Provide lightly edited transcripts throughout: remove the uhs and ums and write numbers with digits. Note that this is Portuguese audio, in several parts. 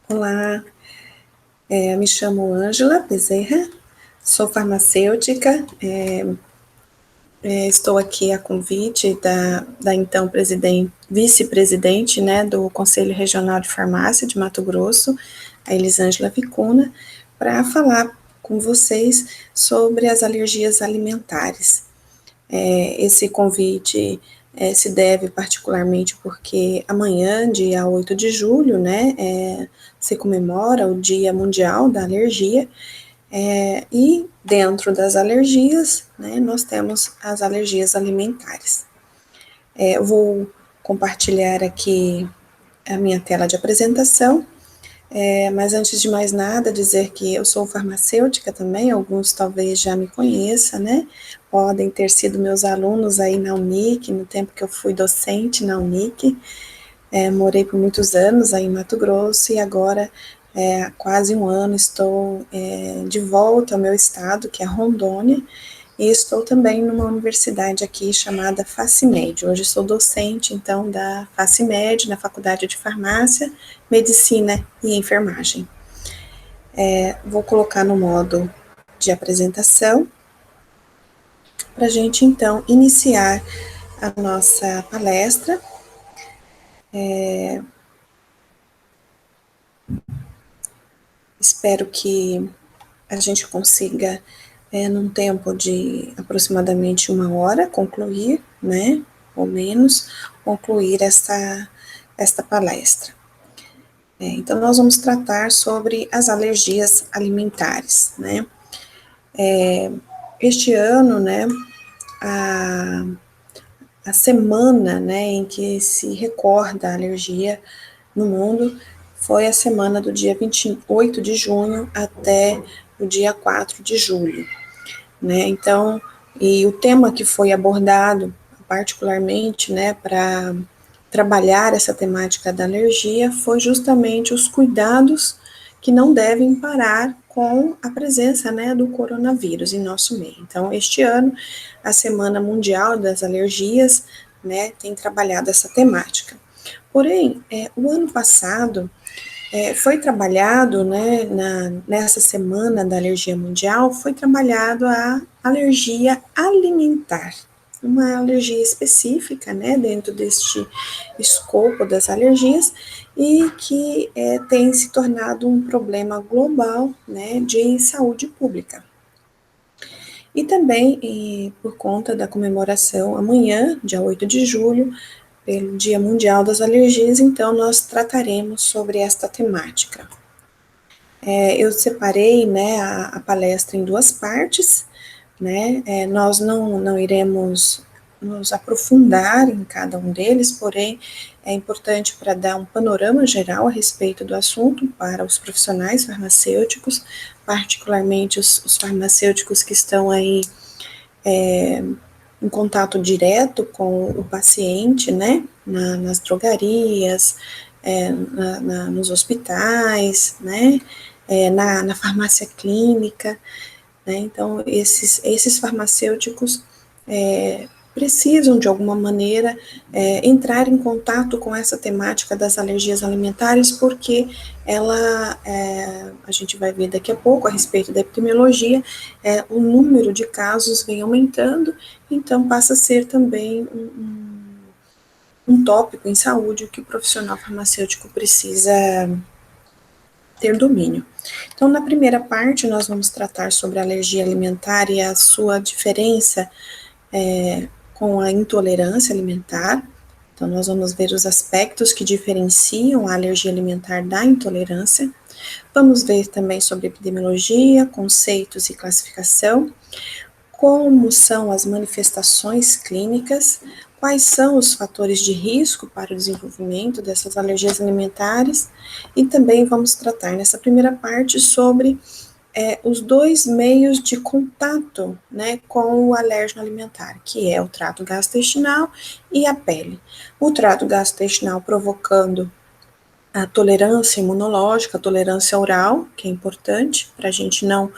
Olá, me chamo Ângela Bezerra, sou farmacêutica, estou aqui a convite da então vice-presidente, né, do Conselho Regional de Farmácia de Mato Grosso, a Elisângela Vicuna, para falar com vocês sobre as alergias alimentares. Esse convite se deve particularmente porque amanhã, dia 8 de julho, né, se comemora o Dia Mundial da Alergia, e dentro das alergias, né, nós temos as alergias alimentares. Eu vou compartilhar aqui a minha tela de apresentação, mas antes de mais nada, dizer que eu sou farmacêutica também, alguns talvez já me conheçam, né? Podem ter sido meus alunos aí na Unic, no tempo que eu fui docente na Unic. Morei por muitos anos aí em Mato Grosso e agora, há quase um ano, estou de volta ao meu estado, que é Rondônia, e estou também numa universidade aqui chamada FACIMED. Hoje sou docente, então, da FACIMED, na Faculdade de Farmácia, Medicina e Enfermagem. Vou colocar no modo de apresentação, para a gente, então, iniciar a nossa palestra. Espero que a gente consiga, num tempo de aproximadamente 1 hora, concluir, né, ou menos, concluir esta palestra. Então, nós vamos tratar sobre as alergias alimentares, né. Este ano, né, a semana, né, em que se recorda a alergia no mundo foi a semana do dia 28 de junho até o dia 4 de julho, né, então, e o tema que foi abordado particularmente, né, para trabalhar essa temática da alergia foi justamente os cuidados que não devem parar com a presença, né, do coronavírus em nosso meio. Então, este ano, a Semana Mundial das Alergias, né, tem trabalhado essa temática. Porém, o ano passado foi trabalhado, né, nessa Semana da Alergia Mundial, foi trabalhado a alergia alimentar, uma alergia específica, né, dentro deste escopo das alergias, e que tem se tornado um problema global, né, de saúde pública. E também, por conta da comemoração amanhã, dia 8 de julho, pelo Dia Mundial das Alergias, então nós trataremos sobre esta temática. Eu separei, né, a palestra em duas partes, né, nós não iremos nos aprofundar em cada um deles, porém é importante para dar um panorama geral a respeito do assunto para os profissionais farmacêuticos, particularmente os farmacêuticos que estão aí em contato direto com o paciente, né, nas drogarias, nos hospitais, né, na farmácia clínica, né, então esses farmacêuticos precisam, de alguma maneira, entrar em contato com essa temática das alergias alimentares, porque a gente vai ver daqui a pouco, a respeito da epidemiologia, o número de casos vem aumentando, então passa a ser também um tópico em saúde que o profissional farmacêutico precisa ter domínio. Então, na primeira parte, nós vamos tratar sobre a alergia alimentar e a sua diferença com a intolerância alimentar. Então, nós vamos ver os aspectos que diferenciam a alergia alimentar da intolerância. Vamos ver também sobre epidemiologia, conceitos e classificação, como são as manifestações clínicas, quais são os fatores de risco para o desenvolvimento dessas alergias alimentares, e também vamos tratar nessa primeira parte sobre os dois meios de contato, né, com o alérgeno alimentar, que é o trato gastrointestinal e a pele. O trato gastrointestinal provocando a tolerância imunológica, a tolerância oral, que é importante para a gente não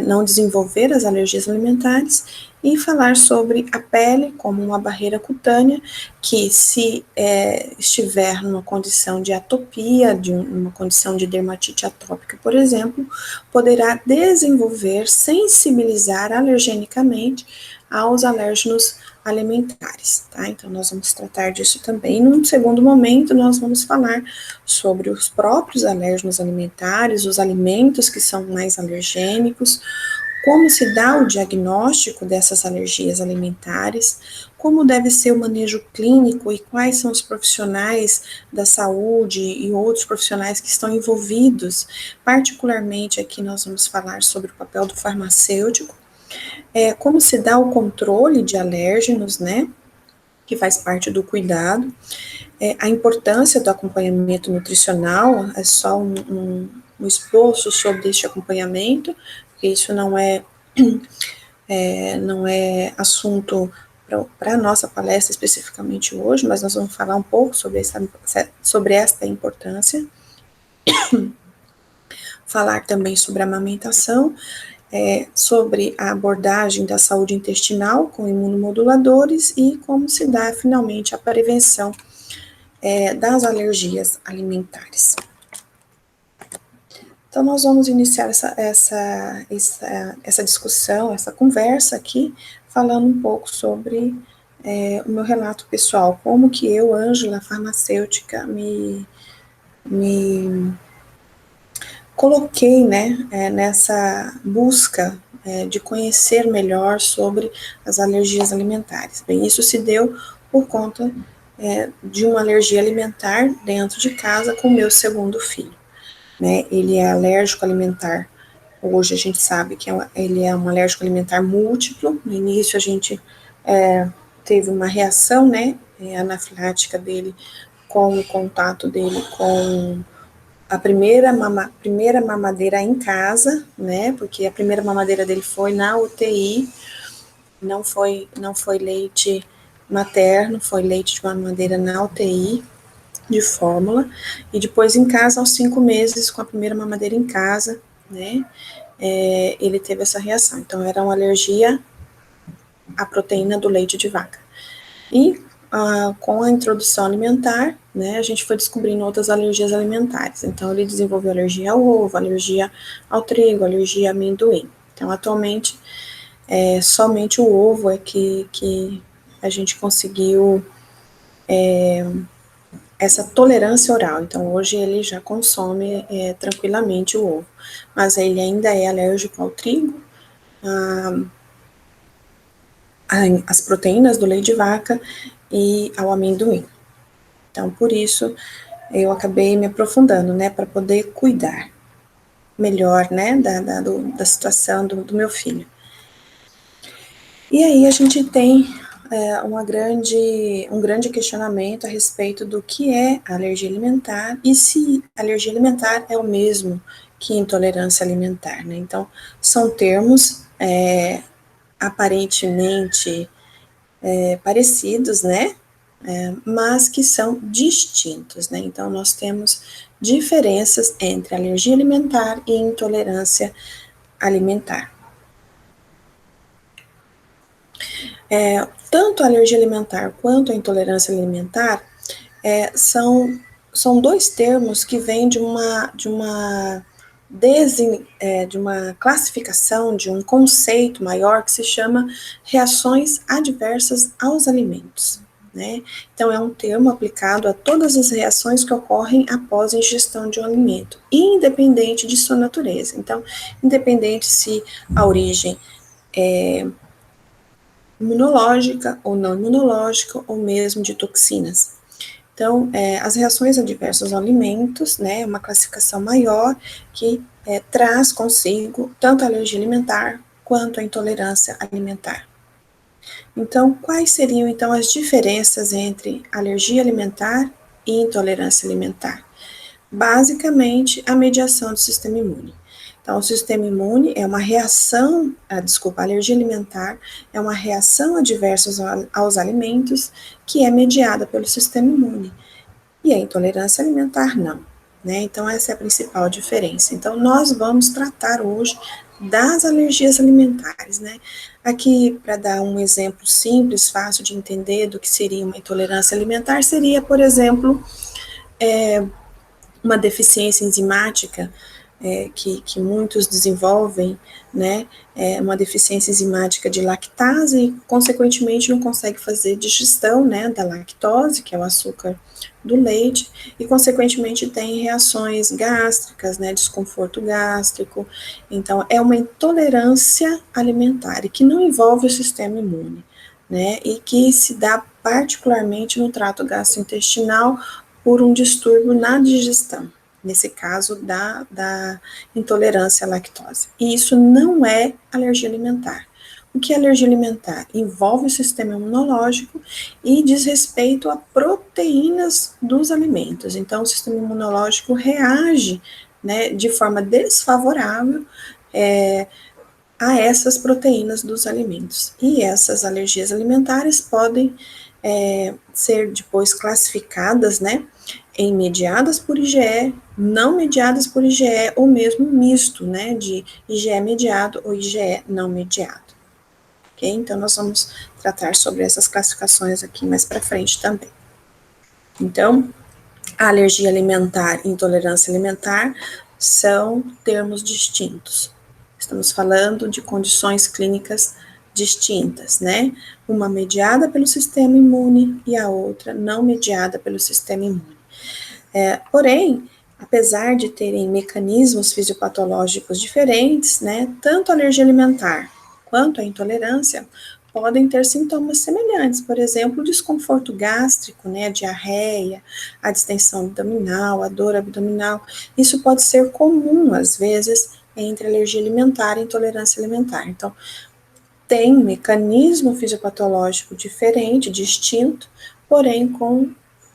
não desenvolver as alergias alimentares, e falar sobre a pele como uma barreira cutânea, que se estiver numa condição de atopia, uma condição de dermatite atópica, por exemplo, poderá desenvolver, sensibilizar alergenicamente aos alérgenos alimentares, tá? Então, nós vamos tratar disso também. Num segundo momento, nós vamos falar sobre os próprios alérgenos alimentares, os alimentos que são mais alergênicos, como se dá o diagnóstico dessas alergias alimentares, como deve ser o manejo clínico e quais são os profissionais da saúde e outros profissionais que estão envolvidos. Particularmente aqui nós vamos falar sobre o papel do farmacêutico, como se dá o controle de alérgenos, né, que faz parte do cuidado, a importância do acompanhamento nutricional, é só um esboço sobre este acompanhamento, porque isso não é assunto para a nossa palestra especificamente hoje, mas nós vamos falar um pouco sobre esta importância. Falar também sobre a amamentação, sobre a abordagem da saúde intestinal com imunomoduladores e como se dá finalmente a prevenção das alergias alimentares. Então, nós vamos iniciar essa discussão, essa conversa aqui, falando um pouco sobre o meu relato pessoal, como que eu, Ângela, farmacêutica, me coloquei, né, nessa busca de conhecer melhor sobre as alergias alimentares. Bem, isso se deu por conta de uma alergia alimentar dentro de casa com o meu segundo filho. Né, ele é alérgico alimentar. Hoje a gente sabe que ele é um alérgico alimentar múltiplo. No início a gente teve uma reação, né, anafilática dele com o contato dele com a primeira mamadeira em casa, né, porque a primeira mamadeira dele foi na UTI, não foi leite materno, foi leite de mamadeira na UTI, de fórmula, e depois em casa, aos 5 meses, com a primeira mamadeira em casa, né, ele teve essa reação. Então, era uma alergia à proteína do leite de vaca. E com a introdução alimentar, né, a gente foi descobrindo outras alergias alimentares. Então, ele desenvolveu alergia ao ovo, alergia ao trigo, alergia a amendoim. Então, atualmente, somente o ovo é que a gente conseguiu essa tolerância oral. Então, hoje ele já consome tranquilamente o ovo, mas ele ainda é alérgico ao trigo, às proteínas do leite de vaca e ao amendoim. Então, por isso, eu acabei me aprofundando, né, para poder cuidar melhor, né, da situação do meu filho. E aí a gente tem um grande questionamento a respeito do que é alergia alimentar e se alergia alimentar é o mesmo que intolerância alimentar, né? Então, são termos aparentemente parecidos, né? Mas que são distintos, né? Então, nós temos diferenças entre alergia alimentar e intolerância alimentar. Tanto a alergia alimentar quanto a intolerância alimentar são dois termos que vêm de uma classificação, de um conceito maior que se chama reações adversas aos alimentos. Né? Então, é um termo aplicado a todas as reações que ocorrem após a ingestão de um alimento, independente de sua natureza. Então, independente se a origem é imunológica ou não imunológica, ou mesmo de toxinas. Então, as reações adversas aos alimentos, né, uma classificação maior que traz consigo tanto a alergia alimentar quanto a intolerância alimentar. Então, quais seriam então as diferenças entre alergia alimentar e intolerância alimentar? Basicamente, a mediação do sistema imune. Então, o sistema imune é uma reação, a alergia alimentar é uma reação adversa aos alimentos que é mediada pelo sistema imune. E a intolerância alimentar não, né? Então, essa é a principal diferença. Então, nós vamos tratar hoje das alergias alimentares, né? Aqui, para dar um exemplo simples, fácil de entender do que seria uma intolerância alimentar, seria, por exemplo, uma deficiência enzimática, que muitos desenvolvem, né, uma deficiência enzimática de lactase e, consequentemente, não consegue fazer digestão, né, da lactose, que é o açúcar do leite, e, consequentemente, tem reações gástricas, né, desconforto gástrico. Então, é uma intolerância alimentar, e que não envolve o sistema imune, né, e que se dá particularmente no trato gastrointestinal por um distúrbio na digestão, nesse caso da intolerância à lactose. E isso não é alergia alimentar. O que é alergia alimentar? Envolve o sistema imunológico e diz respeito a proteínas dos alimentos. Então, o sistema imunológico reage, né, de forma desfavorável a essas proteínas dos alimentos. E essas alergias alimentares podem ser depois classificadas, né, em mediadas por IgE, não mediadas por IgE, ou mesmo misto, né, de IgE mediado ou IgE não mediado. Ok? Então, nós vamos tratar sobre essas classificações aqui mais para frente também. Então, a alergia alimentar e intolerância alimentar são termos distintos. Estamos falando de condições clínicas distintas, né? Uma mediada pelo sistema imune e a outra não mediada pelo sistema imune. Porém, apesar de terem mecanismos fisiopatológicos diferentes, né, tanto a alergia alimentar quanto a intolerância podem ter sintomas semelhantes, por exemplo, o desconforto gástrico, né, a diarreia, a distensão abdominal, a dor abdominal. Isso pode ser comum, às vezes, entre alergia alimentar e intolerância alimentar. Então, tem um mecanismo fisiopatológico diferente, distinto, porém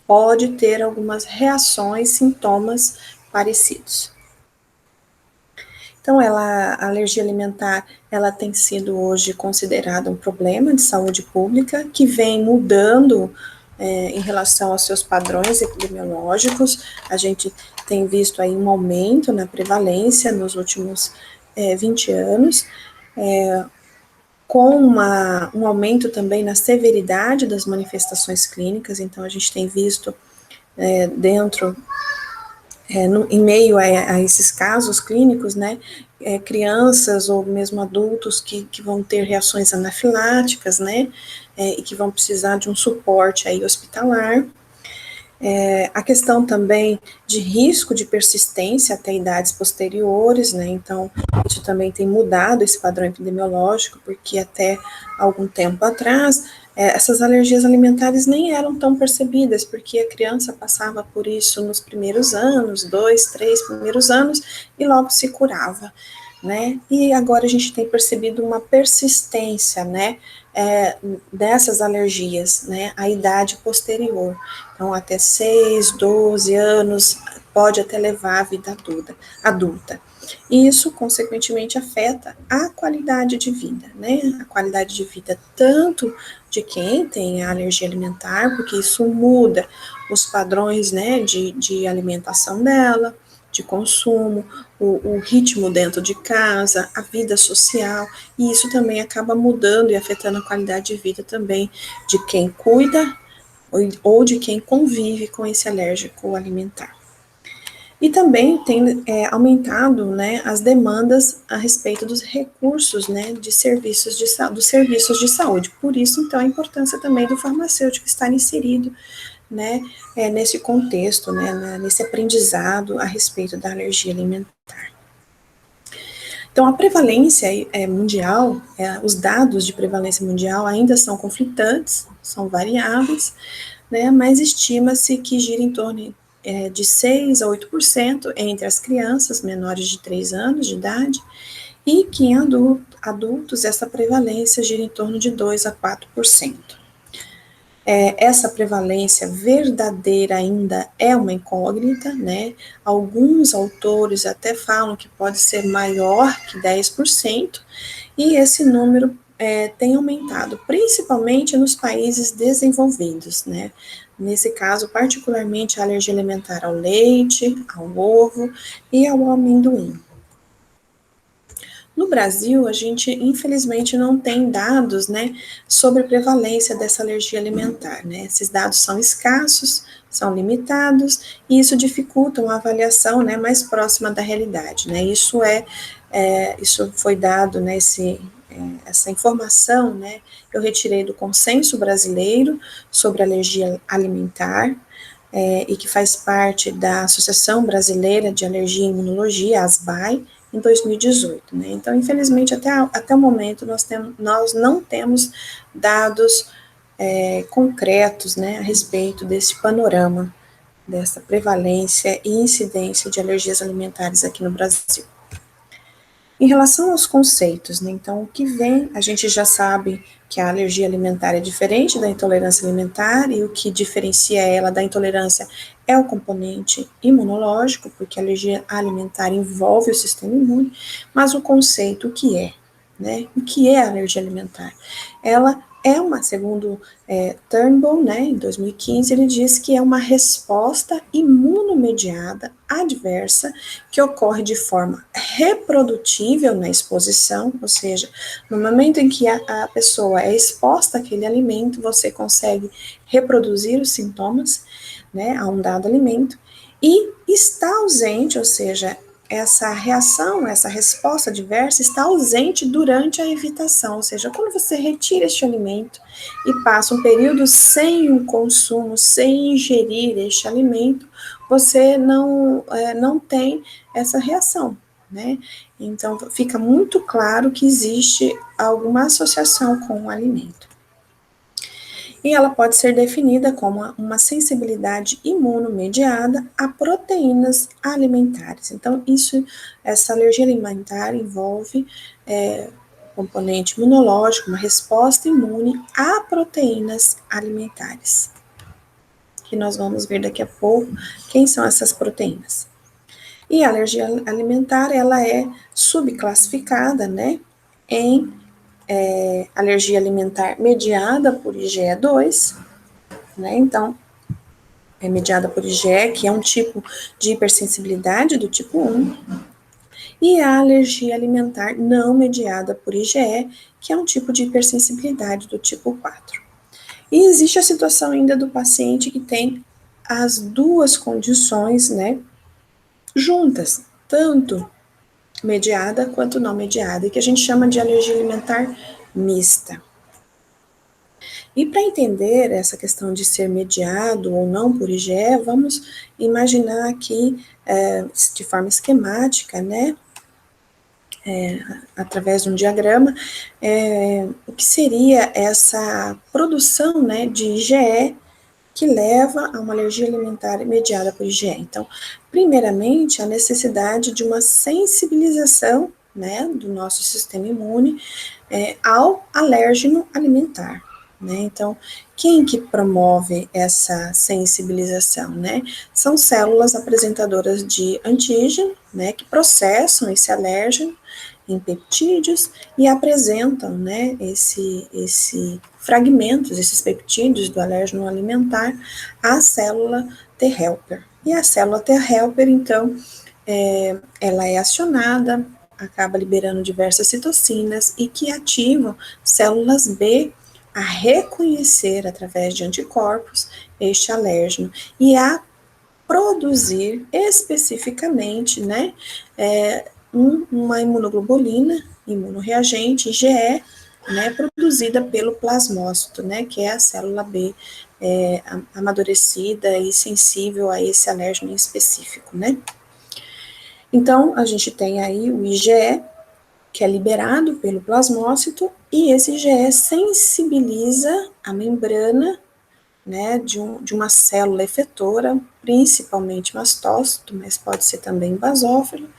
pode ter algumas reações, sintomas parecidos. Então, a alergia alimentar, ela tem sido hoje considerada um problema de saúde pública, que vem mudando em relação aos seus padrões epidemiológicos. A gente tem visto aí um aumento na prevalência nos últimos 20 anos, com um aumento também na severidade das manifestações clínicas. Então, a gente tem visto em meio a esses casos clínicos, né, crianças ou mesmo adultos que vão ter reações anafiláticas, né, e que vão precisar de um suporte aí hospitalar. A questão também de risco de persistência até idades posteriores, né, então isso também tem mudado esse padrão epidemiológico, porque até algum tempo atrás, essas alergias alimentares nem eram tão percebidas, porque a criança passava por isso nos primeiros anos, 2, 3 primeiros anos, e logo se curava, né, e agora a gente tem percebido uma persistência, né, dessas alergias, né, à idade posterior. Então, até 6, 12 anos, pode até levar a vida adulta. E isso, consequentemente, afeta a qualidade de vida, né? A qualidade de vida tanto de quem tem a alergia alimentar, porque isso muda os padrões, né, de alimentação dela, de consumo, o ritmo dentro de casa, a vida social, e isso também acaba mudando e afetando a qualidade de vida também de quem cuida ou de quem convive com esse alérgico alimentar. E também tem aumentado, né, as demandas a respeito dos recursos, né, dos serviços de saúde. Por isso, então, a importância também do farmacêutico estar inserido, né, nesse contexto, né, nesse aprendizado a respeito da alergia alimentar. Então, a prevalência mundial, os dados de prevalência mundial ainda são conflitantes, são variáveis, né, mas estima-se que gira em torno de 6 a 8% entre as crianças menores de 3 anos de idade, e que em adultos essa prevalência gira em torno de 2 a 4%. Essa prevalência verdadeira ainda é uma incógnita, né? Alguns autores até falam que pode ser maior que 10%, e esse número tem aumentado, principalmente nos países desenvolvidos, né? Nesse caso, particularmente a alergia alimentar ao leite, ao ovo e ao amendoim. No Brasil, a gente, infelizmente, não tem dados, né, sobre a prevalência dessa alergia alimentar, né, esses dados são escassos, são limitados, e isso dificulta uma avaliação, né, mais próxima da realidade, né, isso foi dado, né, essa informação, né, eu retirei do Consenso Brasileiro sobre Alergia Alimentar, e que faz parte da Associação Brasileira de Alergia e Imunologia, ASBAI, em 2018. Né? Então, infelizmente, até o momento, nós não temos dados concretos, né, a respeito desse panorama, dessa prevalência e incidência de alergias alimentares aqui no Brasil. Em relação aos conceitos, né, então, o que vem, a gente já sabe que a alergia alimentar é diferente da intolerância alimentar, e o que diferencia ela da intolerância é o componente imunológico, porque a alergia alimentar envolve o sistema imune, mas o conceito, o que é? Né? O que é a alergia alimentar? Ela é uma, segundo Turnbull, né, em 2015, ele diz que é uma resposta imunomediada adversa que ocorre de forma reprodutível na exposição, ou seja, no momento em que a pessoa é exposta àquele alimento, você consegue reproduzir os sintomas, né, a um dado alimento, e está ausente, ou seja, essa reação, essa resposta adversa está ausente durante a evitação, ou seja, quando você retira este alimento e passa um período sem o consumo, sem ingerir este alimento, você não tem essa reação, né? Então, fica muito claro que existe alguma associação com o alimento. E ela pode ser definida como uma sensibilidade imunomediada a proteínas alimentares. Então, essa alergia alimentar envolve componente imunológico, uma resposta imune a proteínas alimentares. Que nós vamos ver daqui a pouco quem são essas proteínas. E a alergia alimentar, ela é subclassificada, né, em alergia alimentar mediada por IgE2, né, então, é mediada por IgE, que é um tipo de hipersensibilidade do tipo 1, e a alergia alimentar não mediada por IgE, que é um tipo de hipersensibilidade do tipo 4. E existe a situação ainda do paciente que tem as duas condições, né, juntas, tanto mediada quanto não mediada, e que a gente chama de alergia alimentar mista. E para entender essa questão de ser mediado ou não por IgE, vamos imaginar aqui, de forma esquemática, né, através de um diagrama, o que seria essa produção, né, de IgE que leva a uma alergia alimentar mediada por IgE. Então, primeiramente, a necessidade de uma sensibilização, né, do nosso sistema imune ao alérgeno alimentar, né? Então, quem que promove essa sensibilização, né? São células apresentadoras de antígeno, né, que processam esse alérgeno em peptídeos e apresentam, né, fragmentos, esses peptídeos do alérgeno alimentar à célula T helper. E a célula T helper, então, ela é acionada, acaba liberando diversas citocinas e que ativam células B a reconhecer, através de anticorpos, este alérgeno e a produzir especificamente, né, uma imunoglobulina, imunorreagente, IgE, né, produzida pelo plasmócito, né, que é a célula B amadurecida e sensível a esse alérgeno específico, né. Então, a gente tem aí o IgE, que é liberado pelo plasmócito, e esse IgE sensibiliza a membrana, né, de uma célula efetora, principalmente mastócito, mas pode ser também basófilo,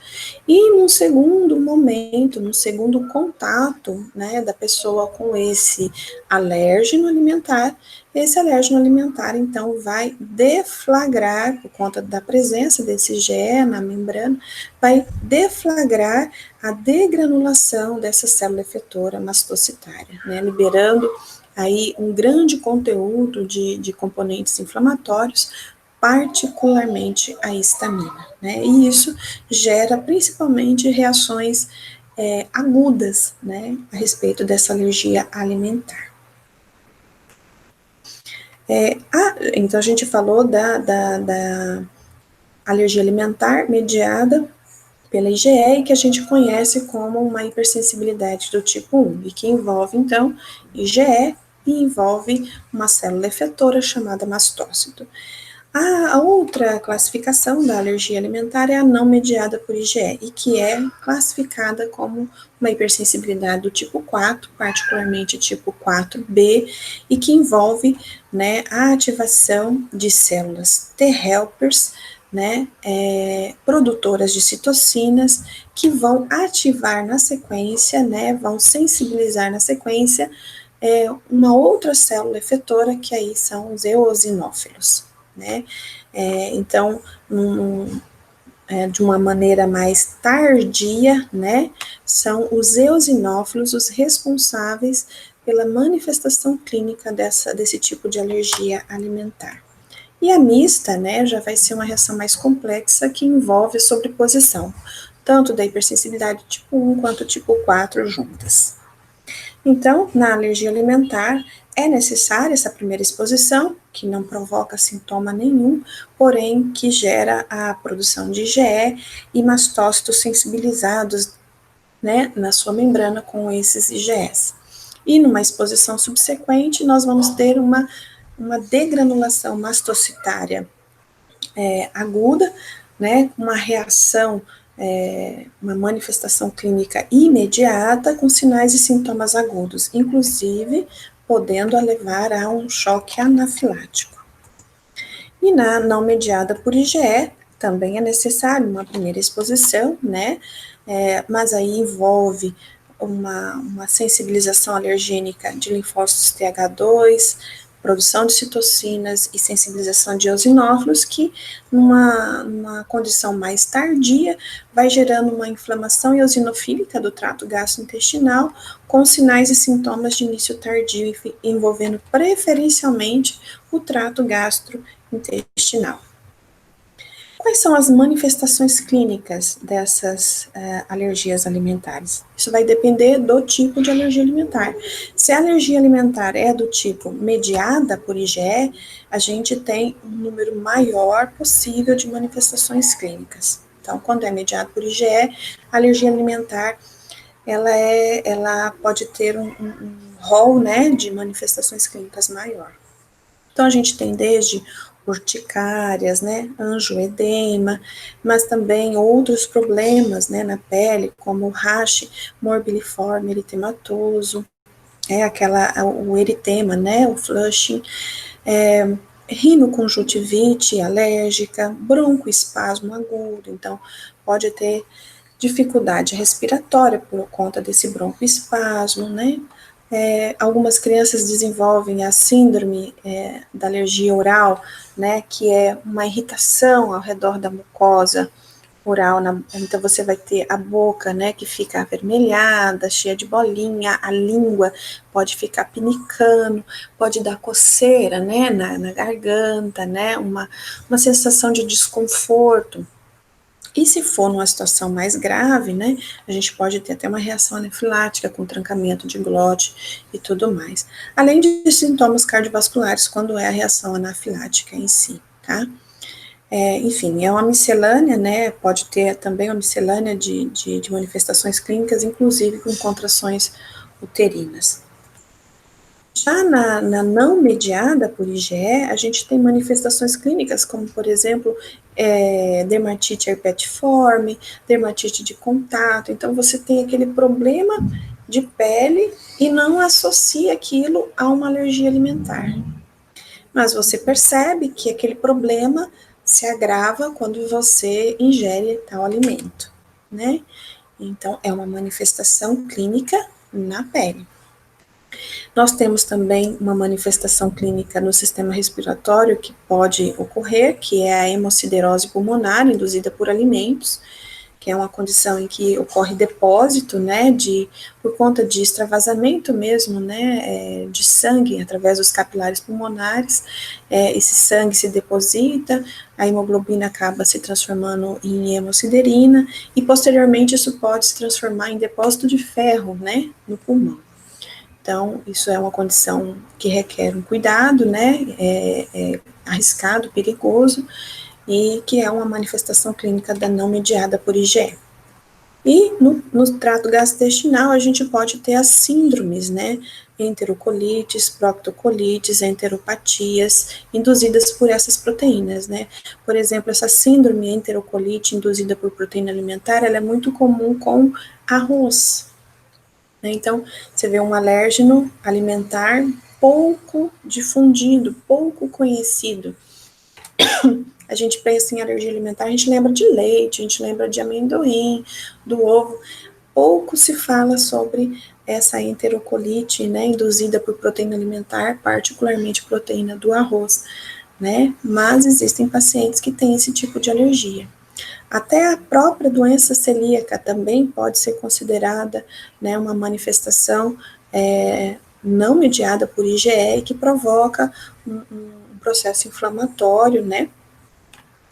e num segundo momento, num segundo contato, né, da pessoa com esse alérgeno alimentar, esse alérgeno alimentar, então, vai deflagrar, por conta da presença desse IgE na membrana, vai deflagrar a degranulação dessa célula efetora mastocitária, né, liberando aí um grande conteúdo de componentes inflamatórios, particularmente a histamina, né? E isso gera principalmente reações agudas, né, a respeito dessa alergia alimentar. Então, a gente falou da alergia alimentar mediada pela IgE e que a gente conhece como uma hipersensibilidade do tipo 1, e que envolve, então, IgE e envolve uma célula efetora chamada mastócito. A outra classificação da alergia alimentar é a não mediada por IgE, e que é classificada como uma hipersensibilidade do tipo 4, particularmente tipo 4B, e que envolve, né, a ativação de células T helpers, né, produtoras de citocinas, que vão ativar na sequência, né, vão sensibilizar na sequência uma outra célula efetora, que aí são os eosinófilos, né? Então, de uma maneira mais tardia, né, são os eosinófilos os responsáveis pela manifestação clínica desse tipo de alergia alimentar. E a mista, né, já vai ser uma reação mais complexa que envolve a sobreposição, tanto da hipersensibilidade tipo 1 quanto tipo 4 juntas. Então, na alergia alimentar, é necessária essa primeira exposição, que não provoca sintoma nenhum, porém que gera a produção de IgE e mastócitos sensibilizados, né, na sua membrana com esses IgEs. E numa exposição subsequente, nós vamos ter uma degranulação mastocitária aguda, né, uma reação, uma manifestação clínica imediata com sinais e sintomas agudos, inclusive podendo levar a um choque anafilático. E na não mediada por IgE, também é necessário uma primeira exposição, né, mas aí envolve uma sensibilização alergênica de linfócitos TH2, produção de citocinas e sensibilização de eosinófilos, que numa condição mais tardia vai gerando uma inflamação eosinofílica do trato gastrointestinal, com sinais e sintomas de início tardio, envolvendo preferencialmente o trato gastrointestinal. Quais são as manifestações clínicas dessas alergias alimentares? Isso vai depender do tipo de alergia alimentar. Se a alergia alimentar é do tipo mediada por IgE, a gente tem um número maior possível de manifestações clínicas. Então, quando é mediada por IgE, a alergia alimentar, ela pode ter um rol, né, de manifestações clínicas maior. Então, a gente tem desde urticárias, né, angioedema, mas também outros problemas, né, na pele, como o rash morbiliforme eritematoso, o eritema, né, o flushing, rinoconjuntivite alérgica, broncoespasmo agudo, então pode ter dificuldade respiratória por conta desse broncoespasmo, né, algumas crianças desenvolvem a síndrome da alergia oral, né, que é uma irritação ao redor da mucosa oral, então você vai ter a boca, né, que fica avermelhada, cheia de bolinha, a língua pode ficar pinicando, pode dar coceira, né, na garganta, né, uma sensação de desconforto. E se for numa situação mais grave, né, a gente pode ter até uma reação anafilática com trancamento de glote e tudo mais. Além de sintomas cardiovasculares quando é a reação anafilática em si, tá? Enfim, é uma miscelânea, né, pode ter também uma miscelânea de manifestações clínicas, inclusive com contrações uterinas. Já na não mediada por IgE, a gente tem manifestações clínicas, como, por exemplo, dermatite herpetiforme, dermatite de contato. Então, você tem aquele problema de pele e não associa aquilo a uma alergia alimentar. Mas você percebe que aquele problema se agrava quando você ingere tal alimento, né? Então, é uma manifestação clínica na pele. Nós temos também uma manifestação clínica no sistema respiratório que pode ocorrer, que é a hemociderose pulmonar induzida por alimentos, que é uma condição em que ocorre depósito, né, por conta de extravasamento mesmo, né, de sangue através dos capilares pulmonares, esse sangue se deposita, a hemoglobina acaba se transformando em hemosiderina, e posteriormente isso pode se transformar em depósito de ferro, né, no pulmão. Então, isso é uma condição que requer um cuidado, né, arriscado, perigoso, e que é uma manifestação clínica da não mediada por IgE. E no trato gastrointestinal, a gente pode ter as síndromes, né, enterocolites, proctocolites, enteropatias, induzidas por essas proteínas, né. Por exemplo, essa síndrome enterocolite induzida por proteína alimentar, ela é muito comum com arroz, né. Então, você vê um alérgeno alimentar pouco difundido, pouco conhecido. A gente pensa em alergia alimentar, a gente lembra de leite, a gente lembra de amendoim, do ovo. Pouco se fala sobre essa enterocolite, né, induzida por proteína alimentar, particularmente proteína do arroz, né, mas existem pacientes que têm esse tipo de alergia. Até a própria doença celíaca também pode ser considerada, né, uma manifestação não mediada por IgE, que provoca um processo inflamatório, né,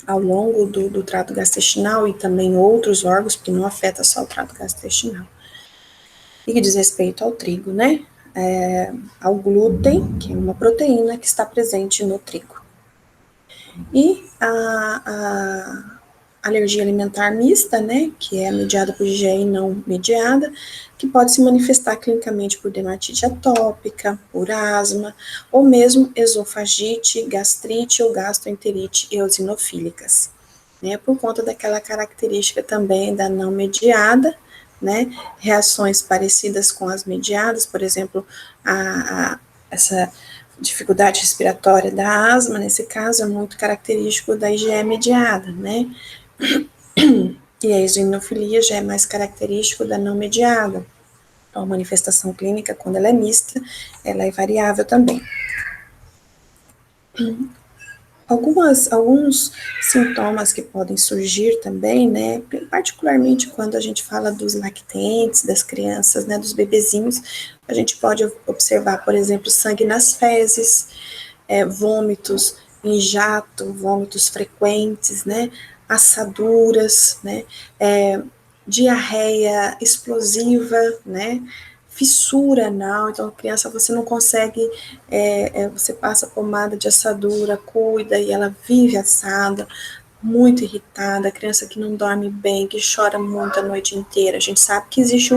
ao longo do trato gastrointestinal e também outros órgãos, porque não afeta só o trato gastrointestinal. E que diz respeito ao trigo, né? Ao glúten, que é uma proteína que está presente no trigo. E a alergia alimentar mista, né, que é mediada por IgE e não mediada, que pode se manifestar clinicamente por dermatite atópica, por asma, ou mesmo esofagite, gastrite ou gastroenterite eosinofílicas, né, por conta daquela característica também da não mediada, né, reações parecidas com as mediadas, por exemplo, essa dificuldade respiratória da asma, nesse caso, é muito característico da IgE mediada, né, e a eosinofilia já é mais característico da não mediada. Então, a manifestação clínica, quando ela é mista, ela é variável também. Alguns sintomas que podem surgir também, né, particularmente quando a gente fala dos lactentes, das crianças, né, dos bebezinhos, a gente pode observar, por exemplo, sangue nas fezes, vômitos em jato, vômitos frequentes, né, assaduras, né, diarreia explosiva, né, fissura anal, então a criança você não consegue, você passa pomada de assadura, cuida e ela vive assada, muito irritada, criança que não dorme bem, que chora muito a noite inteira. A gente sabe que existe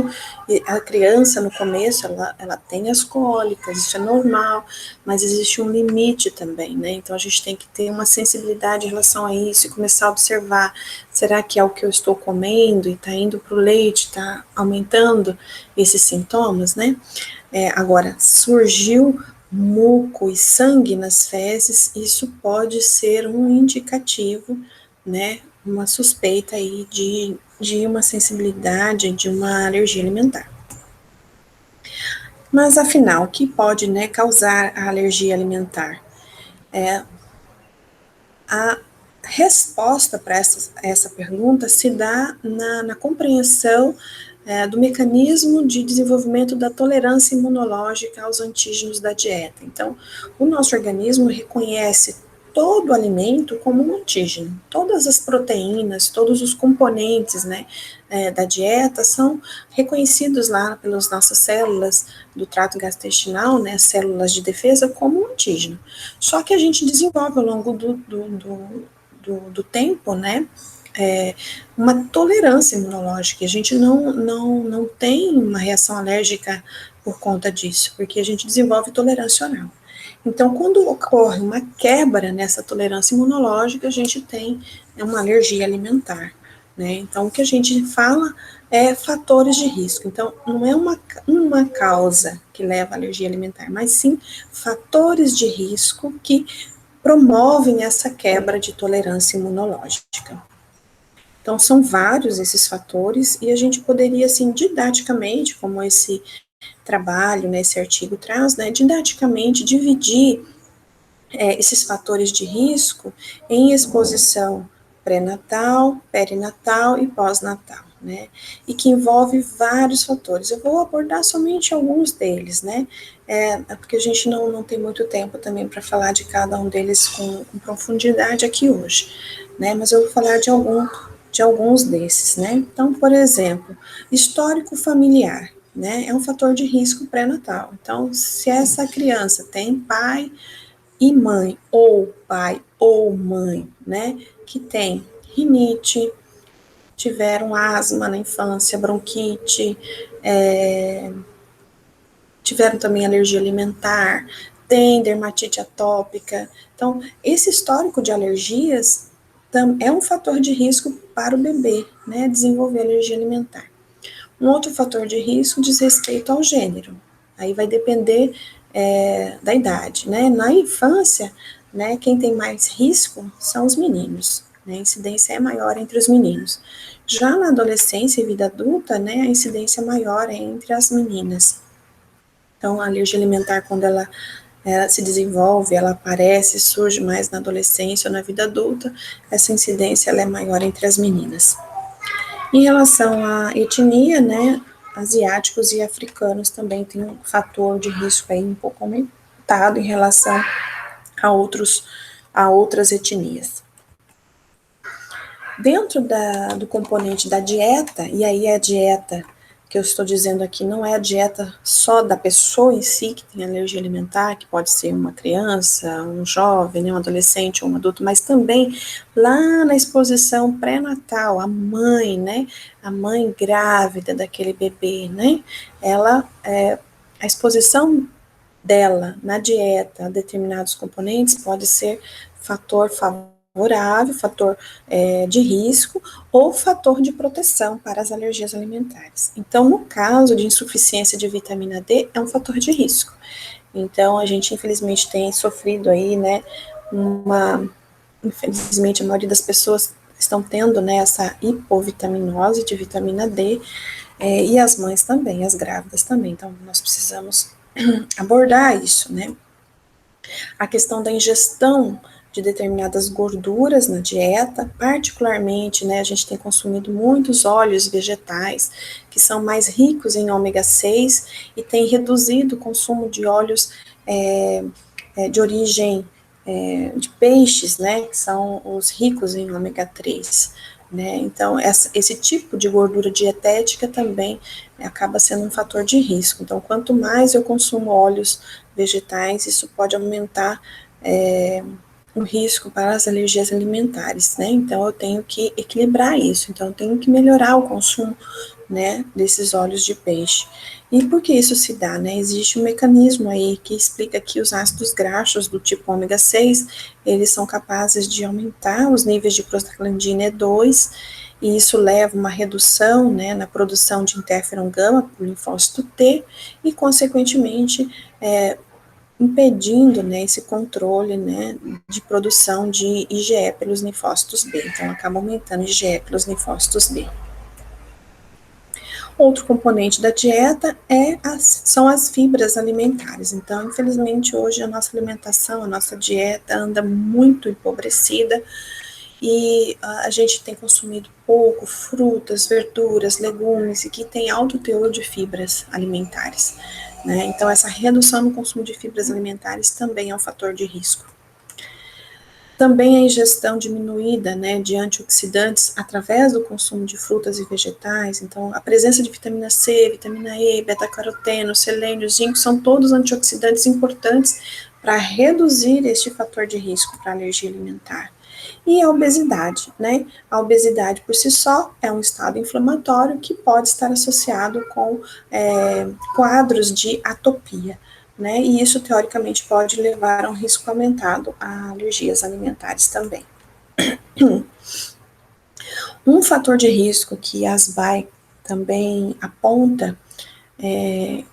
a criança no começo, ela tem as cólicas, isso é normal, mas existe um limite também, né? Então a gente tem que ter uma sensibilidade em relação a isso e começar a observar, será que é o que eu estou comendo e está indo para o leite, está aumentando esses sintomas, né? Agora, surgiu muco e sangue nas fezes, isso pode ser um indicativo, né, uma suspeita aí de uma sensibilidade, de uma alergia alimentar. Mas, afinal, o que pode, né, causar a alergia alimentar? A resposta para essa pergunta se dá na compreensão do mecanismo de desenvolvimento da tolerância imunológica aos antígenos da dieta. Então, o nosso organismo reconhece todo o alimento como um antígeno. Todas as proteínas, todos os componentes, né, da dieta são reconhecidos lá pelas nossas células do trato gastrointestinal, né, células de defesa, como um antígeno. Só que a gente desenvolve ao longo do tempo, né, uma tolerância imunológica. A gente não tem uma reação alérgica por conta disso, porque a gente desenvolve tolerância oral. Então, quando ocorre uma quebra nessa tolerância imunológica, a gente tem uma alergia alimentar, né? Então, o que a gente fala é fatores de risco. Então, não é uma causa que leva à alergia alimentar, mas sim fatores de risco que promovem essa quebra de tolerância imunológica. Então, são vários esses fatores, e a gente poderia, assim, didaticamente, como esse trabalho, né, esse artigo traz, né, didaticamente dividir esses fatores de risco em exposição pré-natal, perinatal e pós-natal, né? E que envolve vários fatores. Eu vou abordar somente alguns deles, né? Porque a gente não tem muito tempo também para falar de cada um deles com profundidade aqui hoje, né? Mas eu vou falar de alguns desses, né? Então, por exemplo, histórico familiar, né? É um fator de risco pré-natal. Então, se essa criança tem pai e mãe, ou pai ou mãe, né, que tem rinite, tiveram asma na infância, bronquite, tiveram também alergia alimentar, tem dermatite atópica. Então, esse histórico de alergias é um fator de risco para o bebê, né, desenvolver alergia alimentar. Um outro fator de risco diz respeito ao gênero. Aí vai depender da idade, né? Na infância, né, quem tem mais risco são os meninos, né? A incidência é maior entre os meninos. Já na adolescência e vida adulta, né, a incidência maior é entre as meninas. Então, a alergia alimentar, quando ela se desenvolve, ela aparece, surge mais na adolescência ou na vida adulta, essa incidência ela é maior entre as meninas. Em relação à etnia, né, asiáticos e africanos também tem um fator de risco aí um pouco aumentado em relação a outras etnias. Dentro do componente da dieta, e aí a dieta que eu estou dizendo aqui não é a dieta só da pessoa em si que tem alergia alimentar, que pode ser uma criança, um jovem, né, um adolescente ou um adulto, mas também lá na exposição pré-natal, a mãe, né, a mãe grávida daquele bebê, né, a exposição dela na dieta a determinados componentes pode ser fator favorável, fator de risco ou fator de proteção para as alergias alimentares. Então, no caso de insuficiência de vitamina D, é um fator de risco. Então, a gente infelizmente tem sofrido aí, né, infelizmente a maioria das pessoas estão tendo, né, essa hipovitaminose de vitamina D, e as mães também, as grávidas também. Então, nós precisamos abordar isso, né? A questão da ingestão de determinadas gorduras na dieta, particularmente, né, a gente tem consumido muitos óleos vegetais, que são mais ricos em ômega 6 e tem reduzido o consumo de óleos de origem de peixes, né, que são os ricos em ômega 3. Né? Então, esse tipo de gordura dietética também acaba sendo um fator de risco. Então, quanto mais eu consumo óleos vegetais, isso pode aumentar o risco para as alergias alimentares, né? Então, eu tenho que equilibrar isso. Então, eu tenho que melhorar o consumo, né, desses óleos de peixe. E por que isso se dá, né? Existe um mecanismo aí que explica que os ácidos graxos do tipo ômega 6, eles são capazes de aumentar os níveis de prostaglandina E2, e isso leva uma redução, né, na produção de interferon gama por linfócito T, e consequentemente impedindo, né, esse controle, né, de produção de IgE pelos linfócitos B. Então, acaba aumentando IgE pelos linfócitos B. Outro componente da dieta são as fibras alimentares. Então, infelizmente, hoje a nossa alimentação, a nossa dieta anda muito empobrecida e a gente tem consumido pouco frutas, verduras, legumes e que tem alto teor de fibras alimentares. Né? Então, essa redução no consumo de fibras alimentares também é um fator de risco. Também a ingestão diminuída, né, de antioxidantes através do consumo de frutas e vegetais. Então, a presença de vitamina C, vitamina E, beta-caroteno, selênio, zinco, são todos antioxidantes importantes para reduzir este fator de risco para alergia alimentar. E a obesidade, né? A obesidade por si só é um estado inflamatório que pode estar associado com quadros de atopia. Né, e isso teoricamente pode levar a um risco aumentado a alergias alimentares também. Um fator de risco que a ASBAI também aponta, e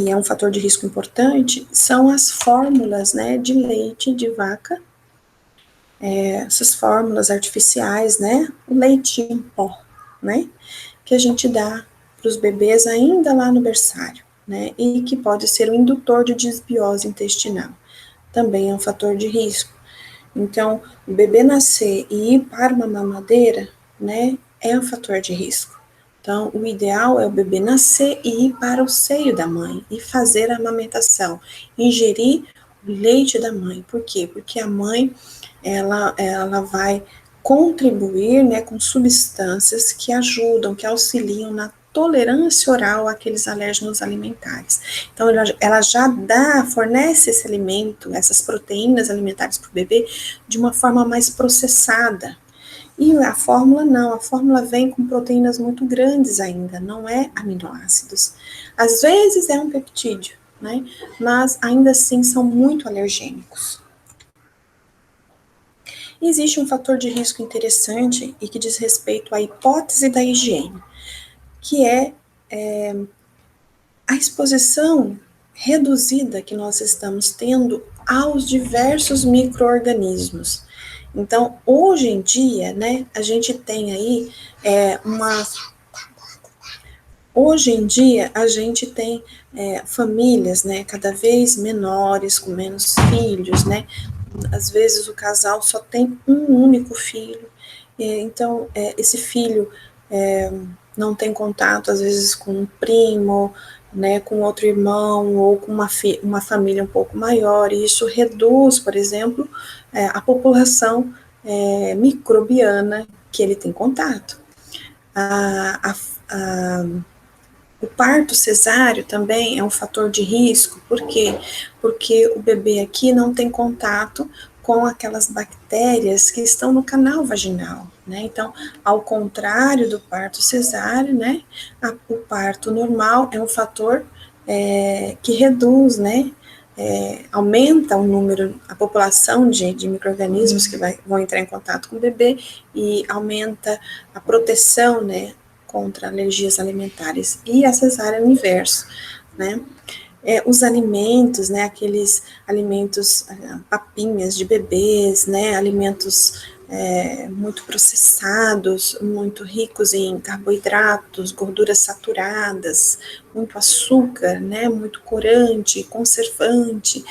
é um fator de risco importante, são as fórmulas, né, de leite de vaca, essas fórmulas artificiais, né, o leite em pó, né, que a gente dá para os bebês ainda lá no berçário, né, e que pode ser um indutor de desbiose intestinal. Também é um fator de risco. Então, o bebê nascer e ir para uma mamadeira, né, é um fator de risco. Então, o ideal é o bebê nascer e ir para o seio da mãe e fazer a amamentação, ingerir o leite da mãe. Por quê? Porque a mãe, ela vai contribuir, né, com substâncias que ajudam, que auxiliam na tolerância oral àqueles alérgenos alimentares. Então, ela já fornece esse alimento, essas proteínas alimentares para o bebê de uma forma mais processada. E a fórmula não, a fórmula vem com proteínas muito grandes ainda, não é aminoácidos. Às vezes é um peptídeo, né? Mas ainda assim são muito alergênicos. Existe um fator de risco interessante e que diz respeito à hipótese da higiene, que é a exposição reduzida que nós estamos tendo aos diversos micro-organismos. Então, hoje em dia, né, a gente tem aí Hoje em dia, a gente tem famílias, né, cada vez menores, com menos filhos, né, às vezes o casal só tem um único filho, então esse filho não tem contato, às vezes, com um primo, né, com outro irmão, ou com uma família um pouco maior, e isso reduz, por exemplo, a população microbiana que ele tem contato. A o parto cesáreo também é um fator de risco, por quê? Porque o bebê aqui não tem contato com aquelas bactérias que estão no canal vaginal, né? Então, ao contrário do parto cesáreo, né? O parto normal é um fator que reduz, né? Aumenta o número, a população de micro-organismos que vão entrar em contato com o bebê e aumenta a proteção, né? Contra alergias alimentares, e a cesárea é o inverso, né? Os alimentos, né, aqueles alimentos, papinhas de bebês, né, alimentos muito processados, muito ricos em carboidratos, gorduras saturadas, muito açúcar, né, muito corante, conservante,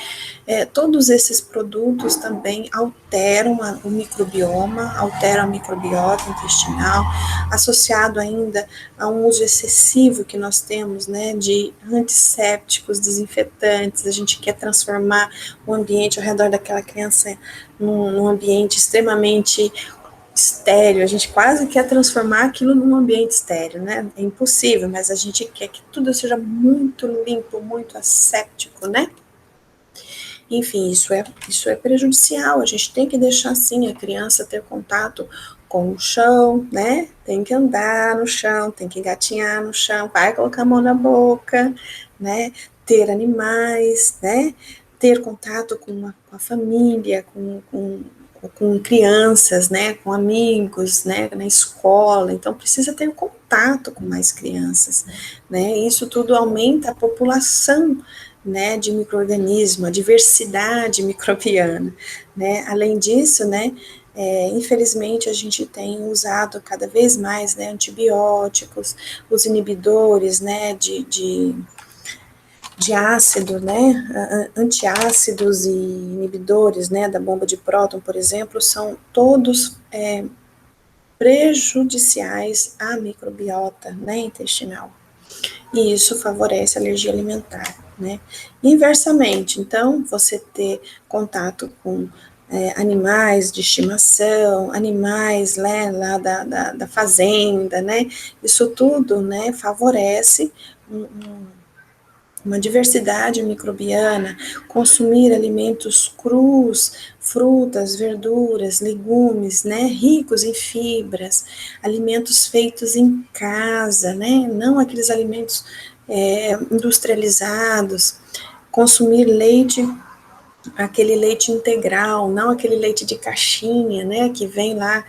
todos esses produtos também alteram o microbioma, alteram a microbiota intestinal, associado ainda a um uso excessivo que nós temos, né, de antissépticos, desinfetantes. A gente quer transformar o ambiente ao redor daquela criança num ambiente extremamente estéreo, a gente quase quer transformar aquilo num ambiente estéreo, né? É impossível, mas a gente quer que tudo seja muito limpo, muito asséptico, né? Enfim, isso é prejudicial, a gente tem que deixar, sim, a criança ter contato com o chão, né? Tem que andar no chão, tem que gatinhar no chão, vai colocar a mão na boca, né? Ter animais, né? Ter contato com a família, com crianças, né? Com amigos, né? Na escola, então precisa ter contato com mais crianças, né? Isso tudo aumenta a população, né, de micro-organismo, a diversidade microbiana, né? Além disso, né, infelizmente a gente tem usado cada vez mais, né, antibióticos, os inibidores, né, de ácido, né, antiácidos e inibidores, né, da bomba de próton, por exemplo, são todos prejudiciais à microbiota, né, intestinal. E isso favorece a alergia alimentar, né? Inversamente, então, você ter contato com animais de estimação, animais, né, lá da fazenda, né? Isso tudo, né, favorece uma diversidade microbiana, consumir alimentos crus, frutas, verduras, legumes, né, ricos em fibras, alimentos feitos em casa, né, não aqueles alimentos industrializados, consumir leite, aquele leite integral, não aquele leite de caixinha, né, que vem lá